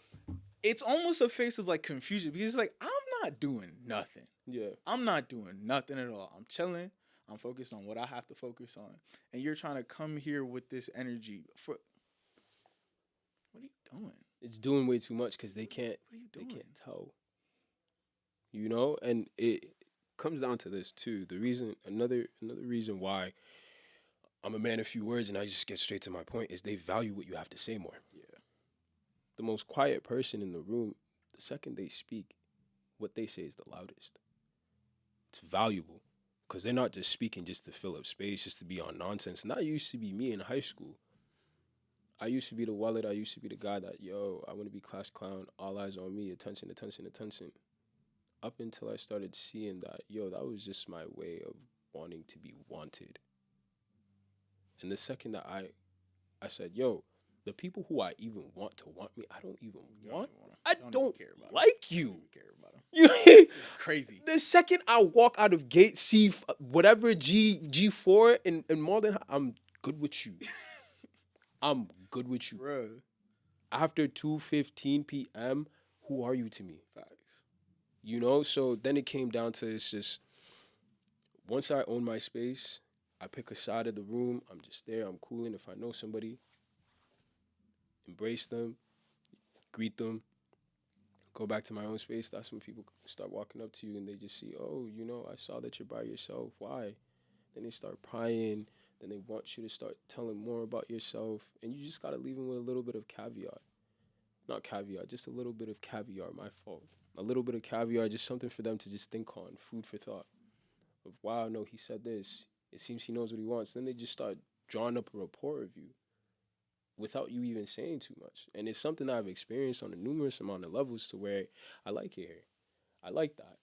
it's almost a face of like confusion because it's like, I'm not doing nothing. Yeah. I'm not doing nothing at all. I'm chilling. I'm focused on what I have to focus on. And you're trying to come here with this energy. What are you doing? It's doing way too much because they can't tell. You know? And it comes down to this too. The reason, another reason why I'm a man of few words and I just get straight to my point is they value what you have to say more. Yeah. The most quiet person in the room, the second they speak, what they say is the loudest. It's valuable because they're not just speaking just to fill up space, just to be on nonsense. And that used to be me in high school. I used to be the wallet. I used to be the guy that, I want to be class clown, all eyes on me, attention, attention, attention. Up until I started seeing that, that was just my way of wanting to be wanted. And the second that I said, the people who I even want to want me, I don't even want. I don't care about like you. you. I don't care about them. You crazy. The second I walk out of gate C, whatever G4 in Malden, I'm good with you. I'm good with you. Bro. After 2:15 p.m., who are you to me? Facts. So then it came down to it's just, once I own my space, I pick a side of the room. I'm just there. I'm cooling. If I know somebody, embrace them, greet them, go back to my own space. That's when people start walking up to you and they just see, I saw that you're by yourself. Why? Then they start prying. Then they want you to start telling more about yourself. And you just got to leave them with a little bit of caveat. Not caveat, just a little bit of caviar, my fault. A little bit of caviar, just something for them to just think on, food for thought. Of, wow, no, he said this. It seems he knows what he wants. Then they just start drawing up a rapport of you without you even saying too much. And it's something that I've experienced on a numerous amount of levels to where I like it here. I like that.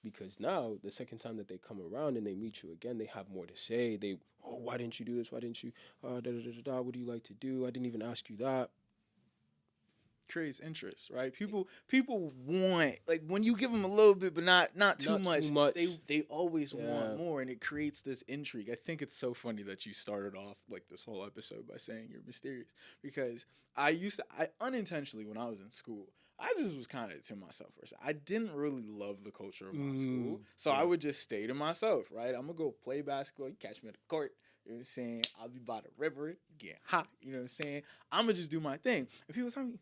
Because now, the second time that they come around and they meet you again, they have more to say. Why didn't you do this? Why didn't you? What do you like to do? I didn't even ask you that. Creates interest, right? People want, like, when you give them a little bit, but not too Not much. too much. They always Yeah. want more, and it creates this intrigue. I think it's so funny that you started off like this whole episode by saying you're mysterious, because I unintentionally, when I was in school, I just was kind of to myself first. I didn't really love the culture of my school, so I would just stay to myself, right? I'm gonna go play basketball. You catch me at the court. You know what I'm saying? I'll be by the river, getting hot. You know what I'm saying? I'm gonna just do my thing. And people tell me,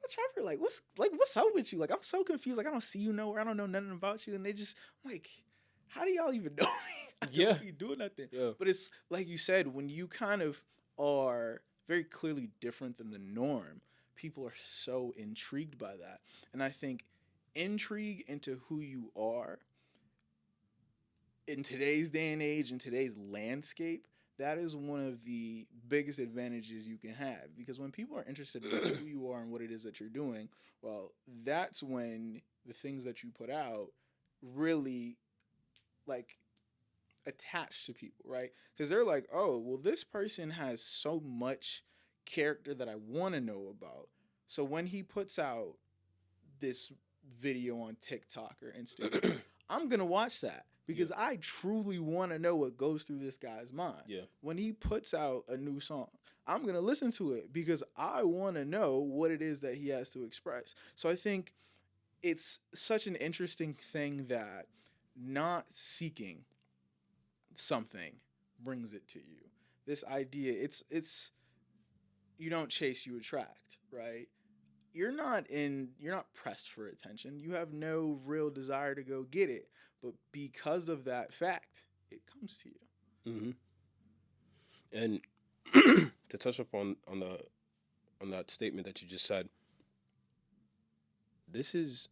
Trevor, what's up with you? Like, I'm so confused. Like, I don't see you nowhere. I don't know nothing about you. And they just, I'm like, how do y'all even know me? I don't be doing nothing. Yeah. But it's like you said, when you kind of are very clearly different than the norm, people are so intrigued by that. And I think intrigue into who you are in today's day and age, in today's landscape, that is one of the biggest advantages you can have, because when people are interested in who you are and what it is that you're doing, well, that's when the things that you put out really, like, attach to people, right? Because they're like, oh, well, this person has so much character that I want to know about. So when he puts out this video on TikTok or Instagram, I'm going to watch that. Because I truly want to know what goes through this guy's mind. Yeah. When he puts out a new song, I'm going to listen to it because I want to know what it is that he has to express. So I think it's such an interesting thing that not seeking something brings it to you. This idea, it's you don't chase, you attract, right? You're not pressed for attention. You have no real desire to go get it. But because of that fact, it comes to you. Mm-hmm. And to touch up on that statement that you just said, this is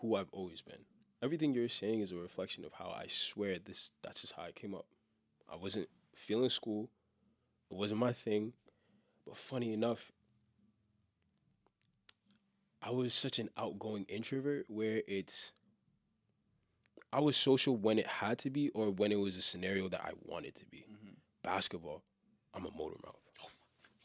who I've always been. Everything you're saying is a reflection of how I swear that's just how I came up. I wasn't feeling school. It wasn't my thing. But funny enough, I was such an outgoing introvert where I was social when it had to be or when it was a scenario that I wanted to be. Mm-hmm. Basketball, I'm a motor mouth.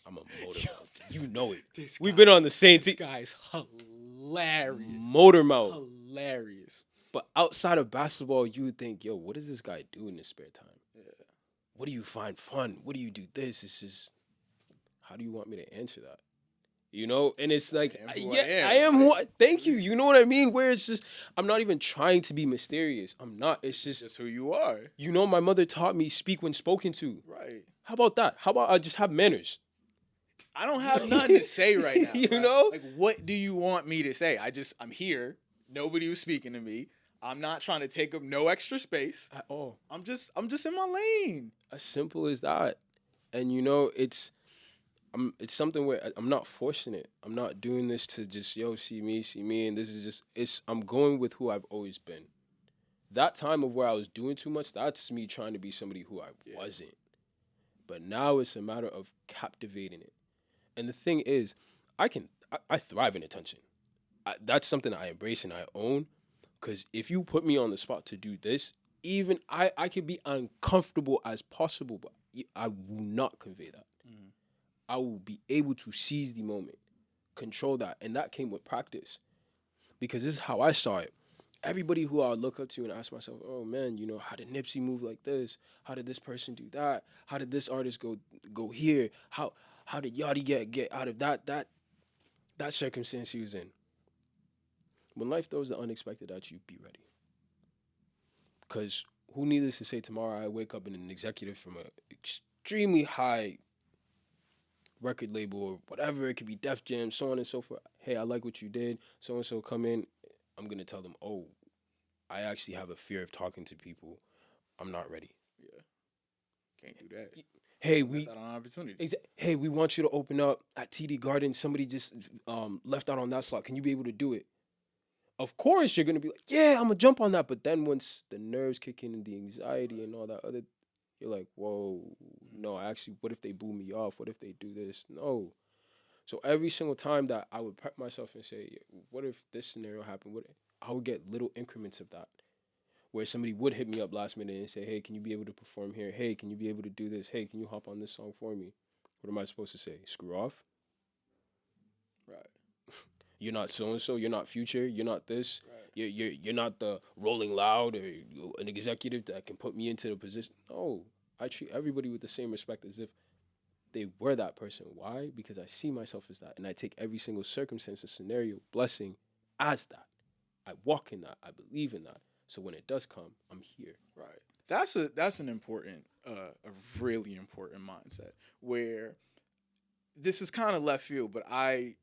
I'm a motor mouth. You know it. We've been on the same team. This guy's hilarious. Motor mouth. Hilarious. But outside of basketball, you would think, yo, what does this guy do in his spare time? Yeah. What do you find fun? What do you do this? It's just, how do you want me to answer that? You know, and it's like, I am who thank you. You know what I mean? Where it's just, I'm not even trying to be mysterious. I'm not. It's just who you are. You know, my mother taught me speak when spoken to. Right. How about that? How about I just have manners? I don't have nothing to say right now. You know? Like, what do you want me to say? I'm here. Nobody was speaking to me. I'm not trying to take up no extra space. At all. I'm just in my lane. As simple as that. And you know, it's something where I'm not forcing it. I'm not doing this to just, see me. And this is just, I'm going with who I've always been. That time of where I was doing too much, that's me trying to be somebody who I wasn't. But now it's a matter of captivating it. And the thing is, I thrive in attention. That's something I embrace and I own. Because if you put me on the spot to do this, even I could be uncomfortable as possible, but I will not convey that. Mm-hmm. I will be able to seize the moment, control that. And that came with practice. Because this is how I saw it. Everybody who I would look up to and ask myself, oh man, how did Nipsey move like this? How did this person do that? How did this artist go here? How did Yachty get out of that circumstance he was in? When life throws the unexpected at you, be ready. Because who needless to say, tomorrow I wake up in an executive from an extremely high record label or whatever, it could be Def Jam, so on and so forth. Hey, I like what you did. So-and-so come in. I'm going to tell them, oh, I actually have a fear of talking to people. I'm not ready. Yeah. Can't do that. Hey, That's not an opportunity. Hey, we want you to open up at TD Garden. Somebody just left out on that slot. Can you be able to do it? Of course, you're going to be like, yeah, I'm going to jump on that. But then once the nerves kick in and the anxiety and all that other, You're like, whoa, no, actually, what if they boo me off? What if they do this? No. So every single time that I would prep myself and say, what if this scenario happened? I would get little increments of that where somebody would hit me up last minute and say, hey, can you be able to perform here? Hey, can you be able to do this? Hey, can you hop on this song for me? What am I supposed to say? Screw off? Right. You're not so and so. You're not Future. You're not this. Right. You're not the Rolling Loud or an executive that can put me into the position. No, I treat everybody with the same respect as if they were that person. Why? Because I see myself as that, and I take every single circumstance and scenario, blessing, as that. I walk in that. I believe in that. So when it does come, I'm here. Right. That's an important, a really important mindset where this is kind of left field, but I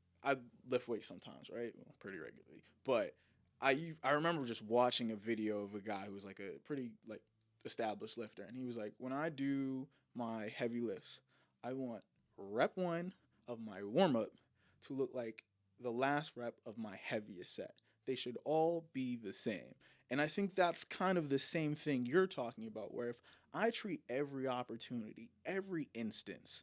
lift weights sometimes, right? Well, pretty regularly. But I remember just watching a video of a guy who was like a pretty like established lifter, and he was like, when I do my heavy lifts, I want rep 1 of my warm up to look like the last rep of my heaviest set. They should all be the same. And I think that's kind of the same thing you're talking about, where if I treat every opportunity, every instance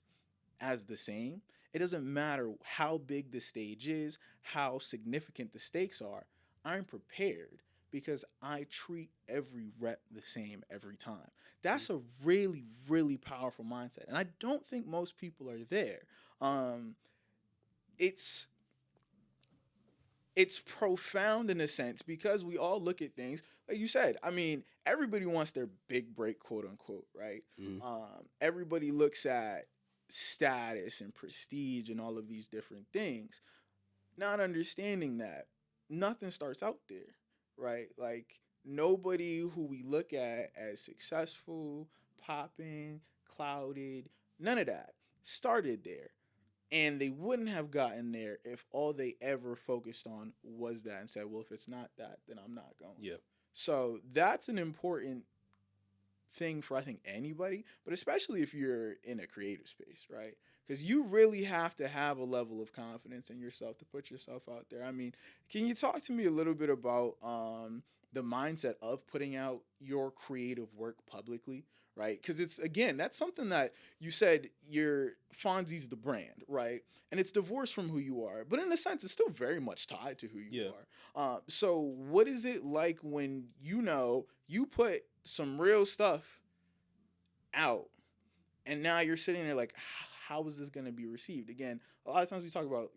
as the same, it doesn't matter how big the stage is, how significant the stakes are. I'm prepared because I treat every rep the same every time. That's a really, really powerful mindset. And I don't think most people are there. It's it's profound in a sense because we all look at things like you said. I mean, everybody wants their big break, quote unquote, right? Mm-hmm. Everybody looks at status and prestige and all of these different things, not understanding that nothing starts out there, right? Like nobody who we look at as successful, popping, clouded, none of that started there. And they wouldn't have gotten there if all they ever focused on was that and said, well, if it's not that, then I'm not going. Yeah. So that's an important thing for I think anybody, but especially if you're in a creative space, right? Because you really have to have a level of confidence in yourself to put yourself out there. I mean, can you talk to me a little bit about the mindset of putting out your creative work publicly, right? Because it's again, that's something that you said your 4onzii's the brand, right? And it's divorced from who you are, but in a sense, it's still very much tied to who you are. So what is it like when you put some real stuff out and now you're sitting there like, how is this going to be received? Again, a lot of times we talk about,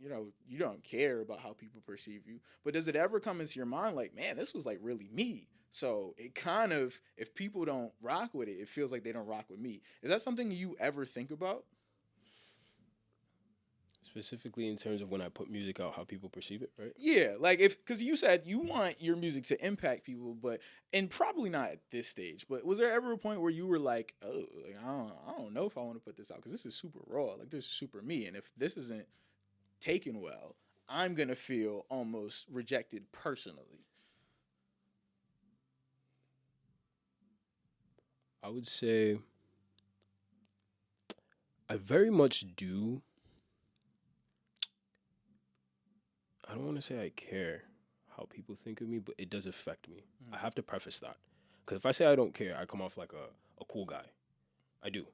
you don't care about how people perceive you, but does it ever come into your mind like, man, this was like really me? So it kind of, if people don't rock with it, it feels like they don't rock with me. Is that something you ever think about? Specifically in terms of when I put music out, how people perceive it, right? Yeah, like because you said you want your music to impact people, and probably not at this stage, but was there ever a point where you were like, oh, like, I don't know if I want to put this out because this is super raw, like this is super me, and if this isn't taken well, I'm gonna feel almost rejected personally. I would say I very much do. I don't want to say I care how people think of me, but it does affect me. I have to preface that. Because if I say I don't care, I come off like a cool guy. I do.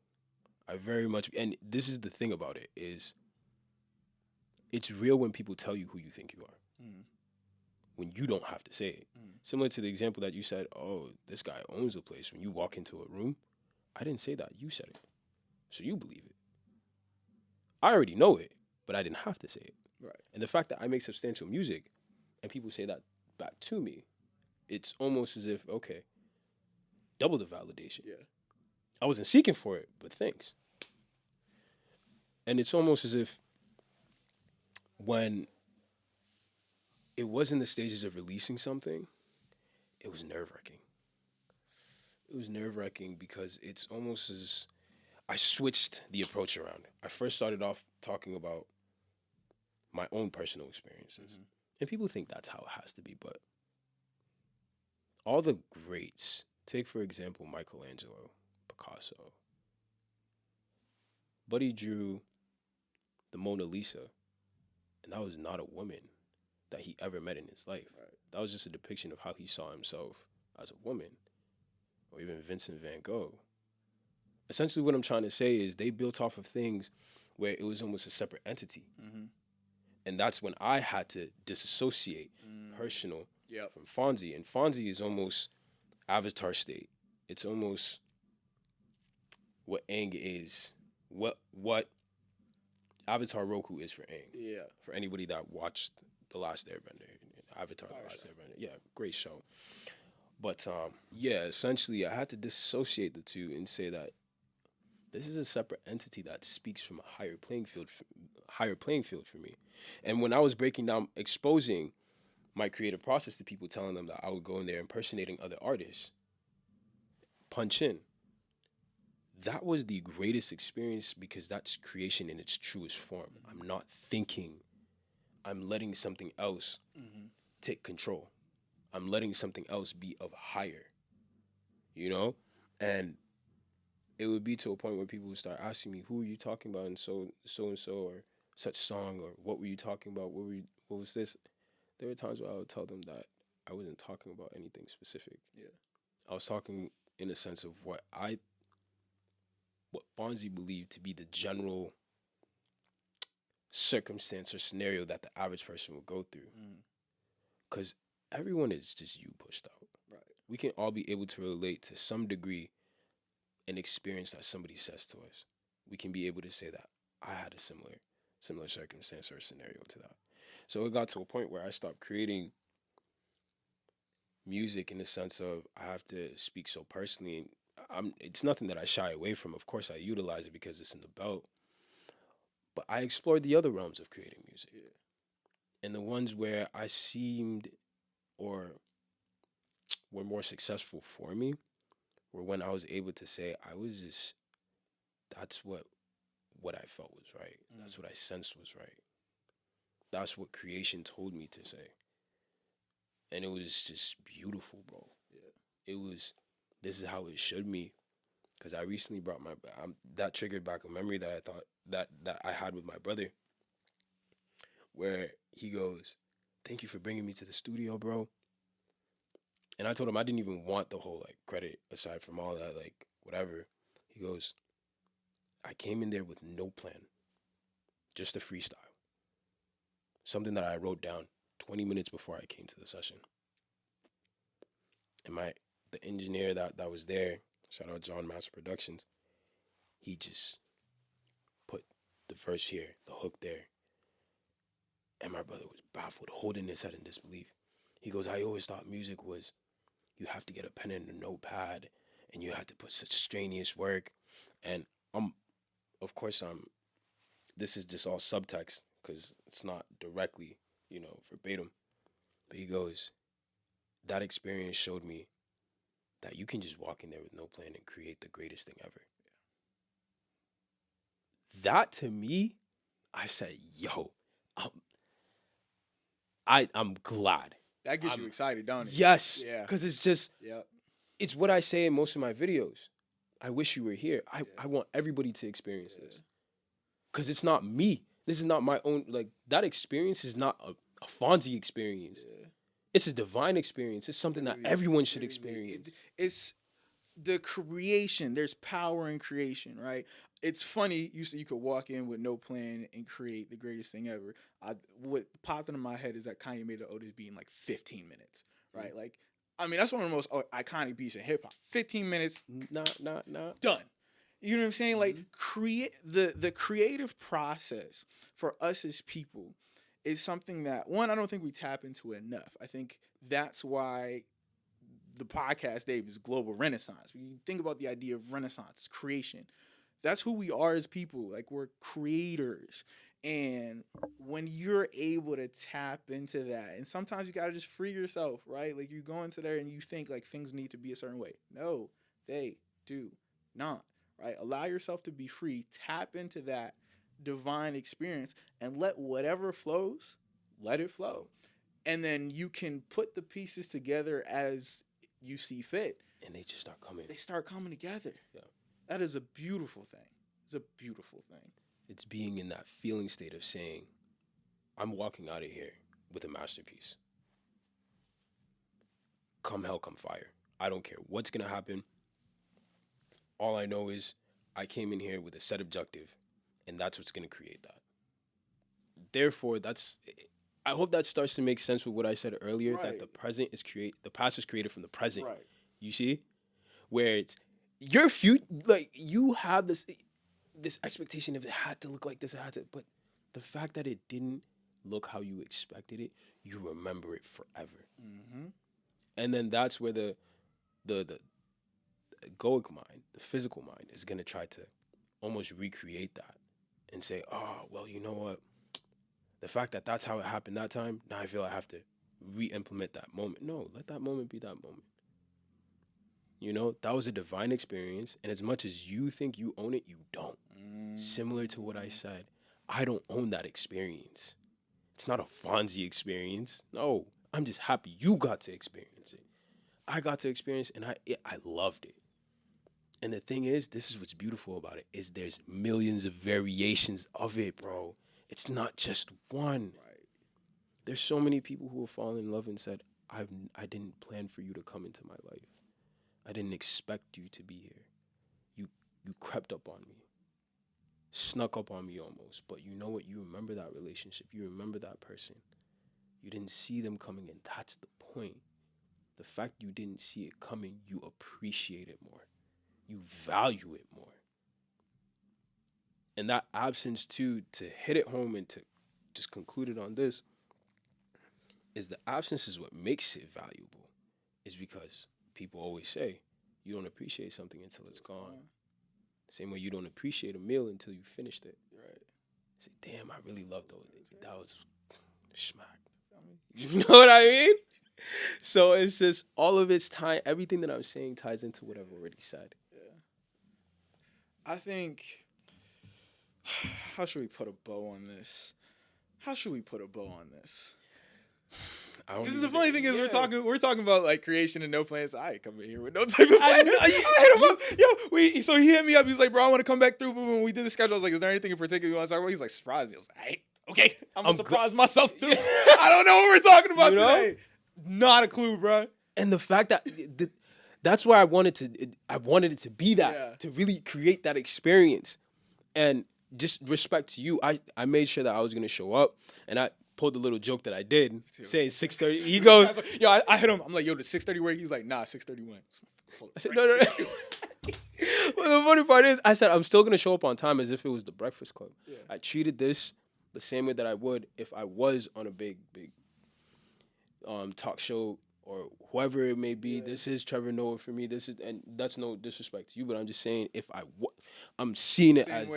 I very much, and this is the thing about it, is it's real when people tell you who you think you are. When you don't have to say it. Similar to the example that you said, oh, this guy owns a place. When you walk into a room, I didn't say that. You said it. So you believe it. I already know it, but I didn't have to say it. Right. And the fact that I make substantial music and people say that back to me, it's almost as if, okay, double the validation. Yeah. I wasn't seeking for it, but thanks. And it's almost as if when it was in the stages of releasing something, it was nerve-wracking. It was nerve-wracking because it's almost as I switched the approach around. I first started off talking about my own personal experiences. And people think that's how it has to be, but all the greats, take for example Michelangelo, Picasso, Buddy drew the Mona Lisa, and that was not a woman that he ever met in his life. Right. That was just a depiction of how he saw himself as a woman. Or even Vincent van Gogh. essentially what I'm trying to say is they built off of things where it was almost a separate entity. Mm-hmm. And that's when I had to disassociate personal from Fonzie. And Fonzie is almost avatar state. It's almost what Aang is, what Avatar Roku is for Aang. Yeah. For anybody that watched The Last Airbender, Avatar The Last Airbender. Yeah, great show. But yeah, essentially I had to disassociate the two and say that this is a separate entity that speaks from a higher playing field for me. And when I was breaking down, exposing my creative process to people, telling them that I would go in there impersonating other artists, punch in. That was the greatest experience because that's creation in its truest form. I'm not thinking. I'm letting something else take control. I'm letting something else be of higher, you know? And it would be to a point where people would start asking me, who are you talking about? And so and so, or such song, or what were you talking about? What was this? There were times where I would tell them that I wasn't talking about anything specific. Yeah. I was talking in a sense of what Fonzie believed to be the general circumstance or scenario that the average person would go through. Because everyone is just you pushed out. Right. We can all be able to relate to some degree an experience that somebody says to us. We can be able to say that I had a similar circumstance or scenario to that. So it got to a point where I stopped creating music in the sense of I have to speak so personally. It's nothing that I shy away from. Of course, I utilize it because it's in the belt. But I explored the other realms of creating music. Yeah. And the ones where I seemed or were more successful for me were when I was able to say that's what I felt was right. That's what I sensed was right. That's what creation told me to say. And it was just beautiful, bro. Yeah. This is how it should be. Because I recently brought that triggered back a memory that I thought that I had with my brother, where he goes, "Thank you for bringing me to the studio, bro." And I told him I didn't even want the whole credit aside from all that, whatever. He goes, "I came in there with no plan, just a freestyle. Something that I wrote down 20 minutes before I came to the session." And the engineer that was there, shout out John Master Productions, he just put the verse here, the hook there. And my brother was baffled, holding his head in disbelief. He goes, "I always thought music was you have to get a pen and a notepad and you have to put such strenuous work." And of course, this is just all subtext because it's not directly, verbatim. But he goes, "That experience showed me that you can just walk in there with no plan and create the greatest thing ever." Yeah. That to me, I said, yo, I'm glad. That gets you excited, don't it? Yes. Yeah. Because it's just, it's what I say in most of my videos. I wish you were here. I want everybody to experience this. Because it's not me. This is not my own, that experience is not a Fonzie experience. Yeah. It's a divine experience. It's something that everyone should experience. It's the creation. There's power in creation, right? It's funny. You said you could walk in with no plan and create the greatest thing ever. What popped into my head is that Kanye made the Otis beat in 15 minutes, right? That's one of the most iconic beats in hip hop. 15 minutes. Nah. Done. You know what I'm saying? Create the creative process for us as people is something that, one, I don't think we tap into enough. I think that's why the podcast, Dave, is global renaissance. When you think about the idea of renaissance, creation, that's who we are as people. We're creators. And when you're able to tap into that, and sometimes you got to just free yourself, right? You go into there and you think things need to be a certain way. No, they do not, right? Allow yourself to be free. Tap into that divine experience and let whatever flows, let it flow. And then you can put the pieces together as you see fit. And they just start coming. They start coming together. Yeah. That is a beautiful thing. It's a beautiful thing. It's being in that feeling state of saying, I'm walking out of here with a masterpiece. Come hell, come fire. I don't care what's going to happen. All I know is I came in here with a set objective, and that's what's going to create that. Therefore, I hope that starts to make sense with what I said earlier, that the past is created from the present. Right. You see? Where it's your future, like you have this expectation of it had to look like this, but the fact that it didn't look how you expected it, you remember it forever. Mm-hmm. And then that's where the egoic mind, the physical mind, is gonna try to almost recreate that and say, oh, well, you know what? The fact that that's how it happened that time, now I feel I have to re-implement that moment. No, let that moment be that moment. You know, that was a divine experience. And as much as you think you own it, you don't. Similar to what I said, I don't own that experience. It's not a 4onzii experience. No, I'm just happy you got to experience it. I got to experience and I loved it. And the thing is, this is what's beautiful about it, is there's millions of variations of it, bro. It's not just one. Right. There's so many people who have fallen in love and said, I didn't plan for you to come into my life. I didn't expect you to be here. You crept up on me. Snuck up on me almost. But you know what? You remember that relationship. You remember that person. You didn't see them coming in. That's the point. The fact you didn't see it coming, you appreciate it more. You value it more. And that absence too, to hit it home and to just conclude it on this, is the absence is what makes it valuable. Is because people always say, you don't appreciate something until it's gone. Same way you don't appreciate a meal until you finished it. Right. Say, damn, I really love those. That was smack. You know what I mean? So it's just all of its time. Everything that I'm saying ties into what I've already said. Yeah. I think, how should we put a bow on this? Because the funny thing is, we're talking about like creation and no plans. I ain't coming here with no type of plan. I hit him up. So he hit me up. He's like, bro, I want to come back through. But when we did the schedule, I was like, is there anything in particular you want to talk about? He's like, surprise me. I was like, hey, okay, I'm gonna surprise myself too. I don't know what we're talking about today. Not a clue, bro. And the fact that that's why I wanted it to be that, to really create that experience. And just respect to you, I made sure that I was gonna show up, and I pulled the little joke that I did, saying 6:30. He goes, yo, I hit him. I'm like, yo, the 6:30 where? He's like, nah, 6:31. I said, no. Well, the funny part is, I said, I'm still going to show up on time as if it was the Breakfast Club. Yeah. I treated this the same way that I would if I was on a big talk show or whoever it may be. Yeah. This is Trevor Noah for me. And that's no disrespect to you, but I'm just saying I'm seeing it as,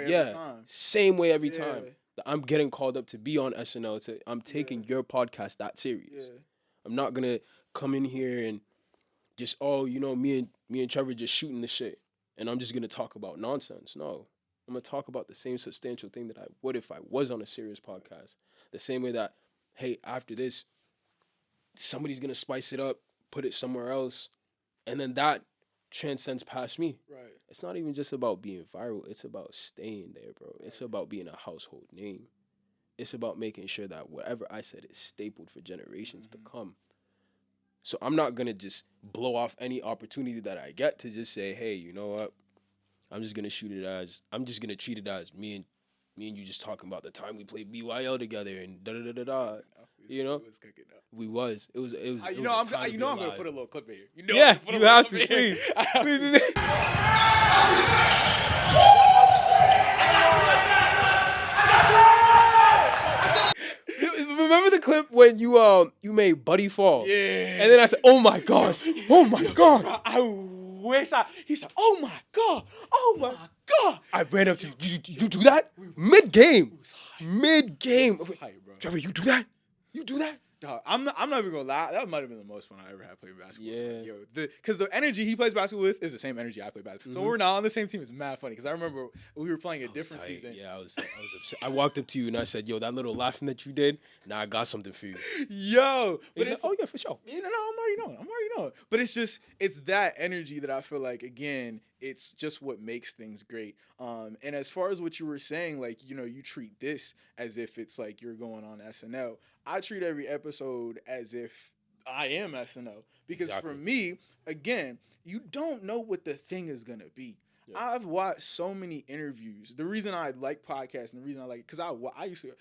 same way every time. I'm getting called up to be on SNL. I'm taking your podcast that serious. Yeah. I'm not going to come in here and just, me and Trevor just shooting the shit, and I'm just going to talk about nonsense. No. I'm going to talk about the same substantial thing that I would if I was on a serious podcast. The same way that, hey, after this, somebody's going to spice it up, put it somewhere else, and then that transcends past me. Right. It's not even just about being viral. It's about staying there, bro. Right. It's about being a household name. It's about making sure that whatever I said is stapled for generations to come. So I'm not going to just blow off any opportunity that I get to just say, hey, you know what? I'm just going to treat it as me and you just talking about the time we played BYL together and da-da-da-da-da. You know? We was. It was. I'm going to put a little clip in here. You have to, please. Remember the clip when you made Buddy fall? Yeah. And then I said, oh my gosh. I wish he said, oh my God. I ran up to you. You do that? Mid-game. Trevor, you do that? Dog, I'm not even gonna lie. That might have been the most fun I ever had playing basketball. Yeah. Because the energy he plays basketball with is the same energy I play basketball. So when we're not on the same team, it's mad funny. Because I remember we were playing a different season. Yeah, I was upset. I walked up to you and I said, yo, that little laughing that you did, now I got something for you. Yo. But it's, oh, yeah, for sure. I'm already knowing. But it's that energy that I feel like, again, it's just what makes things great. And as far as what you were saying, like, you treat this as if it's like you're going on SNL. I treat every episode as if I am SNL. Because for me, again, you don't know what the thing is going to be. Yeah. I've watched so many interviews. The reason I like podcasts and the reason I like it, because I used to,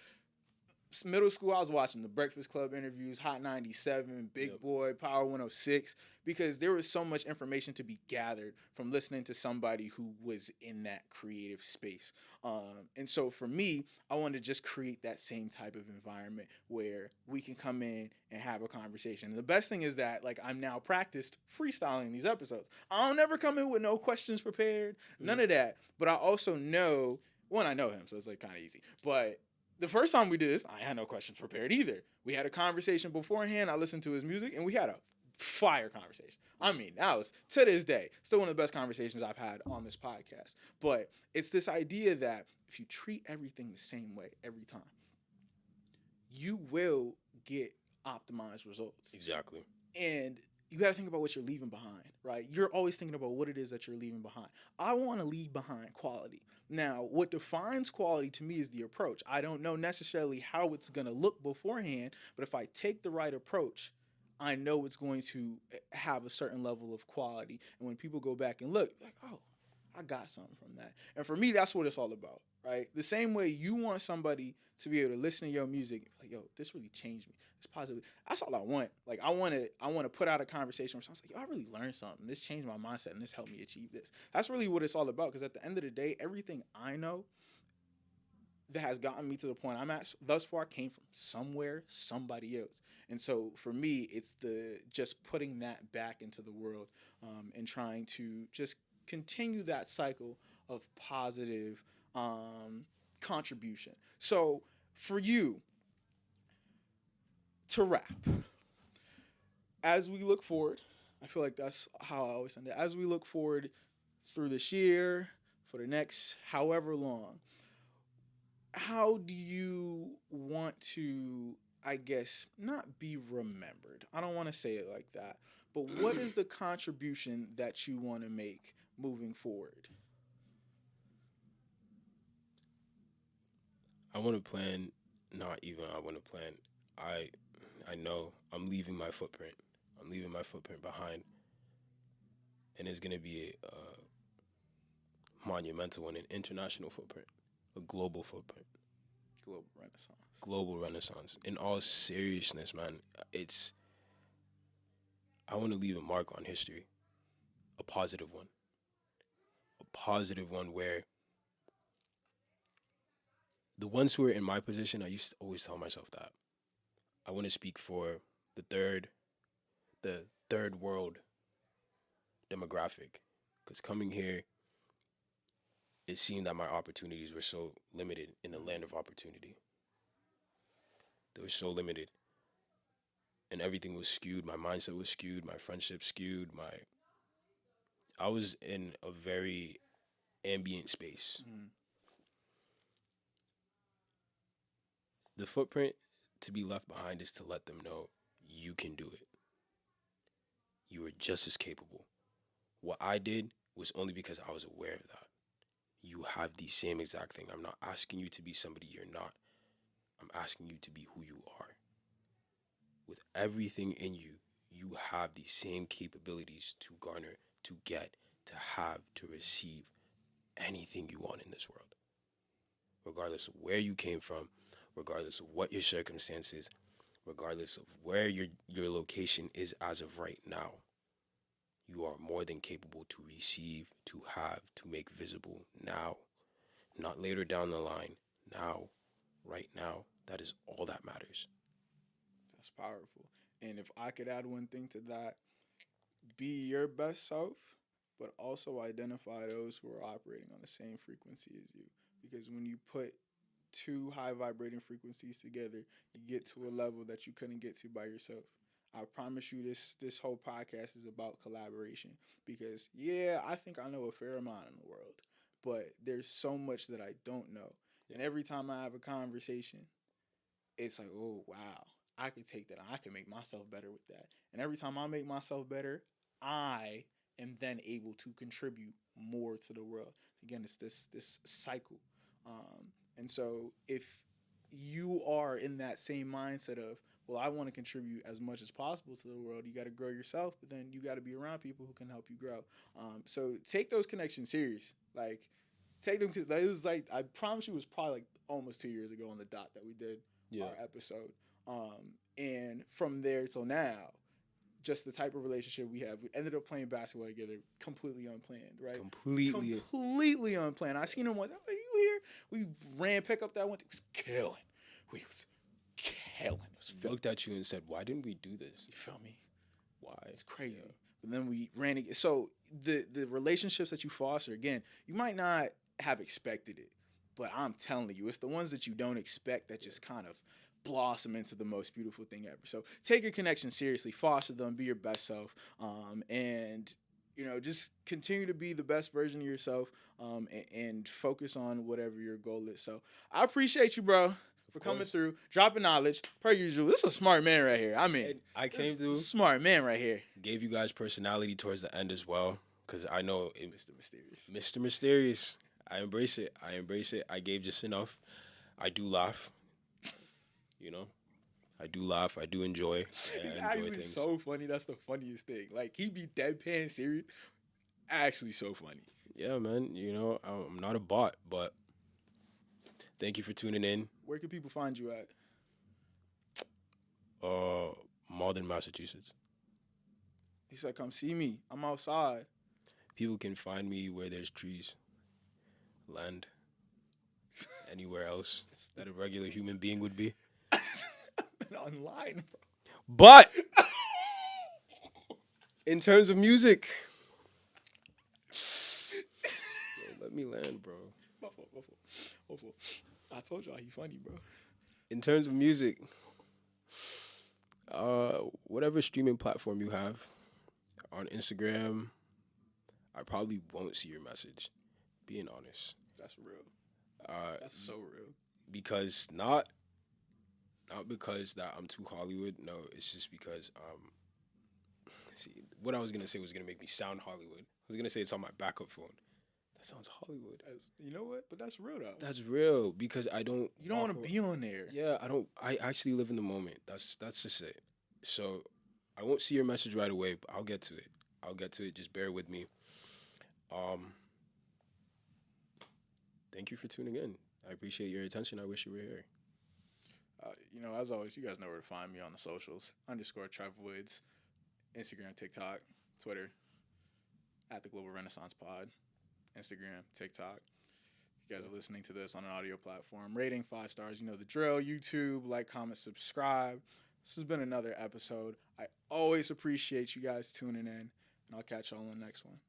middle school, I was watching the Breakfast Club interviews, Hot 97, Big Yep. Boy, Power 106, because there was so much information to be gathered from listening to somebody who was in that creative space. And so for me, I wanted to just create that same type of environment where we can come in and have a conversation. And the best thing is that, like, I'm now practiced freestyling these episodes. I don't never come in with no questions prepared, none of that. But I also know, one, I know him, so it's like kind of easy. But the first time we did this, I had no questions prepared either. We had a conversation beforehand. I listened to his music, and we had a fire conversation. I mean, that was, to this day, still one of the best conversations I've had on this podcast. But it's this idea that if you treat everything the same way every time, you will get optimized results. Exactly. And you got to think about what you're leaving behind, right? You're always thinking about what it is that you're leaving behind. I want to leave behind quality. Now, what defines quality to me is the approach. I don't know necessarily how it's going to look beforehand, but if I take the right approach, I know it's going to have a certain level of quality. And when people go back and look, like, oh, I got something from that. And for me, that's what it's all about, right? The same way you want somebody to be able to listen to your music, like, yo, this really changed me. It's positive. That's all I want. Like, I want to put out a conversation where someone's like, yo, I really learned something. This changed my mindset and this helped me achieve this. That's really what it's all about. Because at the end of the day, everything I know that has gotten me to the point I'm at thus far came from somewhere, somebody else. And so for me, it's the just putting that back into the world, and trying to just continue that cycle of positive contribution. So for you, to wrap, as we look forward, I feel like that's how I always end it. As we look forward through this year, for the next however long, how do you want to, I guess, not be remembered? I don't want to say it like that, but what is the contribution that you want to make moving forward? I want to plan. Not even. I want to plan. I I know I'm leaving my footprint. I'm leaving my footprint behind, and it's gonna be a monumental one, an international footprint, a global footprint, Global Renaissance. global renaissance. In all seriousness, man, it's I want to leave a mark on history, a positive one where the ones who are in my position, I used to always tell myself that I want to speak for the third, the third world demographic, because coming here, it seemed that my opportunities were so limited in the land of opportunity. They were so limited, and everything was skewed. My mindset was skewed. My friendship skewed. I was in a very ambient space. Mm. The footprint to be left behind is to let them know you can do it. You are just as capable. What I did was only because I was aware of that. You have the same exact thing. I'm not asking you to be somebody you're not. I'm asking you to be who you are. With everything in you, you have the same capabilities to garner, to get, to have, to receive anything you want in this world. Regardless of where you came from, regardless of what your circumstances, regardless of where your location is as of right now, you are more than capable to receive, to have, to make visible now, not later down the line, now, right now. That is all that matters. That's powerful. And if I could add one thing to that, be your best self, but also identify those who are operating on the same frequency as you. Because when you put two high vibrating frequencies together, you get to a level that you couldn't get to by yourself. I promise you this whole podcast is about collaboration, because yeah, I think I know a fair amount in the world, but there's so much that I don't know. And every time I have a conversation, it's like, oh wow, I could take that. I can make myself better with that. And every time I make myself better, I am then able to contribute more to the world. Again, it's this cycle. And so if you are in that same mindset of, well, I want to contribute as much as possible to the world. You got to grow yourself, but then you got to be around people who can help you grow. So take those connections serious. Like, take them, because it was like, I promise you, it was probably like almost 2 years ago on the dot that we did our episode. And from there till now, just the type of relationship we have. We ended up playing basketball together, completely unplanned, right? Completely unplanned. I seen him one. Are you here? We ran pick up that one. It was killing. We was killing. It was Looked at you and said, "Why didn't we do this?" You feel me? Why? It's crazy. Yeah. But then we ran again. So the relationships that you foster, again, you might not have expected it, but I'm telling you, it's the ones that you don't expect that just kind of blossom into the most beautiful thing ever. So take your connection seriously, foster them, be your best self, and just continue to be the best version of yourself, and focus on whatever your goal is. So I appreciate you, bro, for coming through, dropping knowledge per usual. This is a smart man right here. I mean, I came through, smart man right here. Gave you guys personality towards the end as well, because I know Mr. Mysterious. Mr. Mysterious. I embrace it. I gave just enough. I do laugh. I do laugh. I do enjoy. He's actually so funny. That's the funniest thing. Like, he be deadpan serious. Actually so funny. Yeah, man. I'm not a bot, but thank you for tuning in. Where can people find you at? Malden, Massachusetts. He said, come see me. I'm outside. People can find me where there's trees, land, anywhere else that a regular human being would be. Online, bro. But in terms of music, let me land, bro. My fault. I told y'all he funny, bro. In terms of music, whatever streaming platform you have, on Instagram, I probably won't see your message. Being honest. That's real. That's so real. Because not because that I'm too Hollywood. No, it's just because see, what I was gonna say was gonna make me sound Hollywood. I was gonna say it's on my backup phone. That sounds Hollywood. You know what? But that's real though. That's real because I don't. You don't want to be on there. Yeah, I don't. I actually live in the moment. That's just it. So I won't see your message right away, but I'll get to it. Just bear with me. Thank you for tuning in. I appreciate your attention. I wish you were here. As always, you guys know where to find me on the socials. _Trevor Woods, Instagram, TikTok, Twitter, at the Global Renaissance Pod, Instagram, TikTok. You guys are listening to this on an audio platform. Rating 5 stars. You know the drill. YouTube, like, comment, subscribe. This has been another episode. I always appreciate you guys tuning in, and I'll catch y'all on the next one.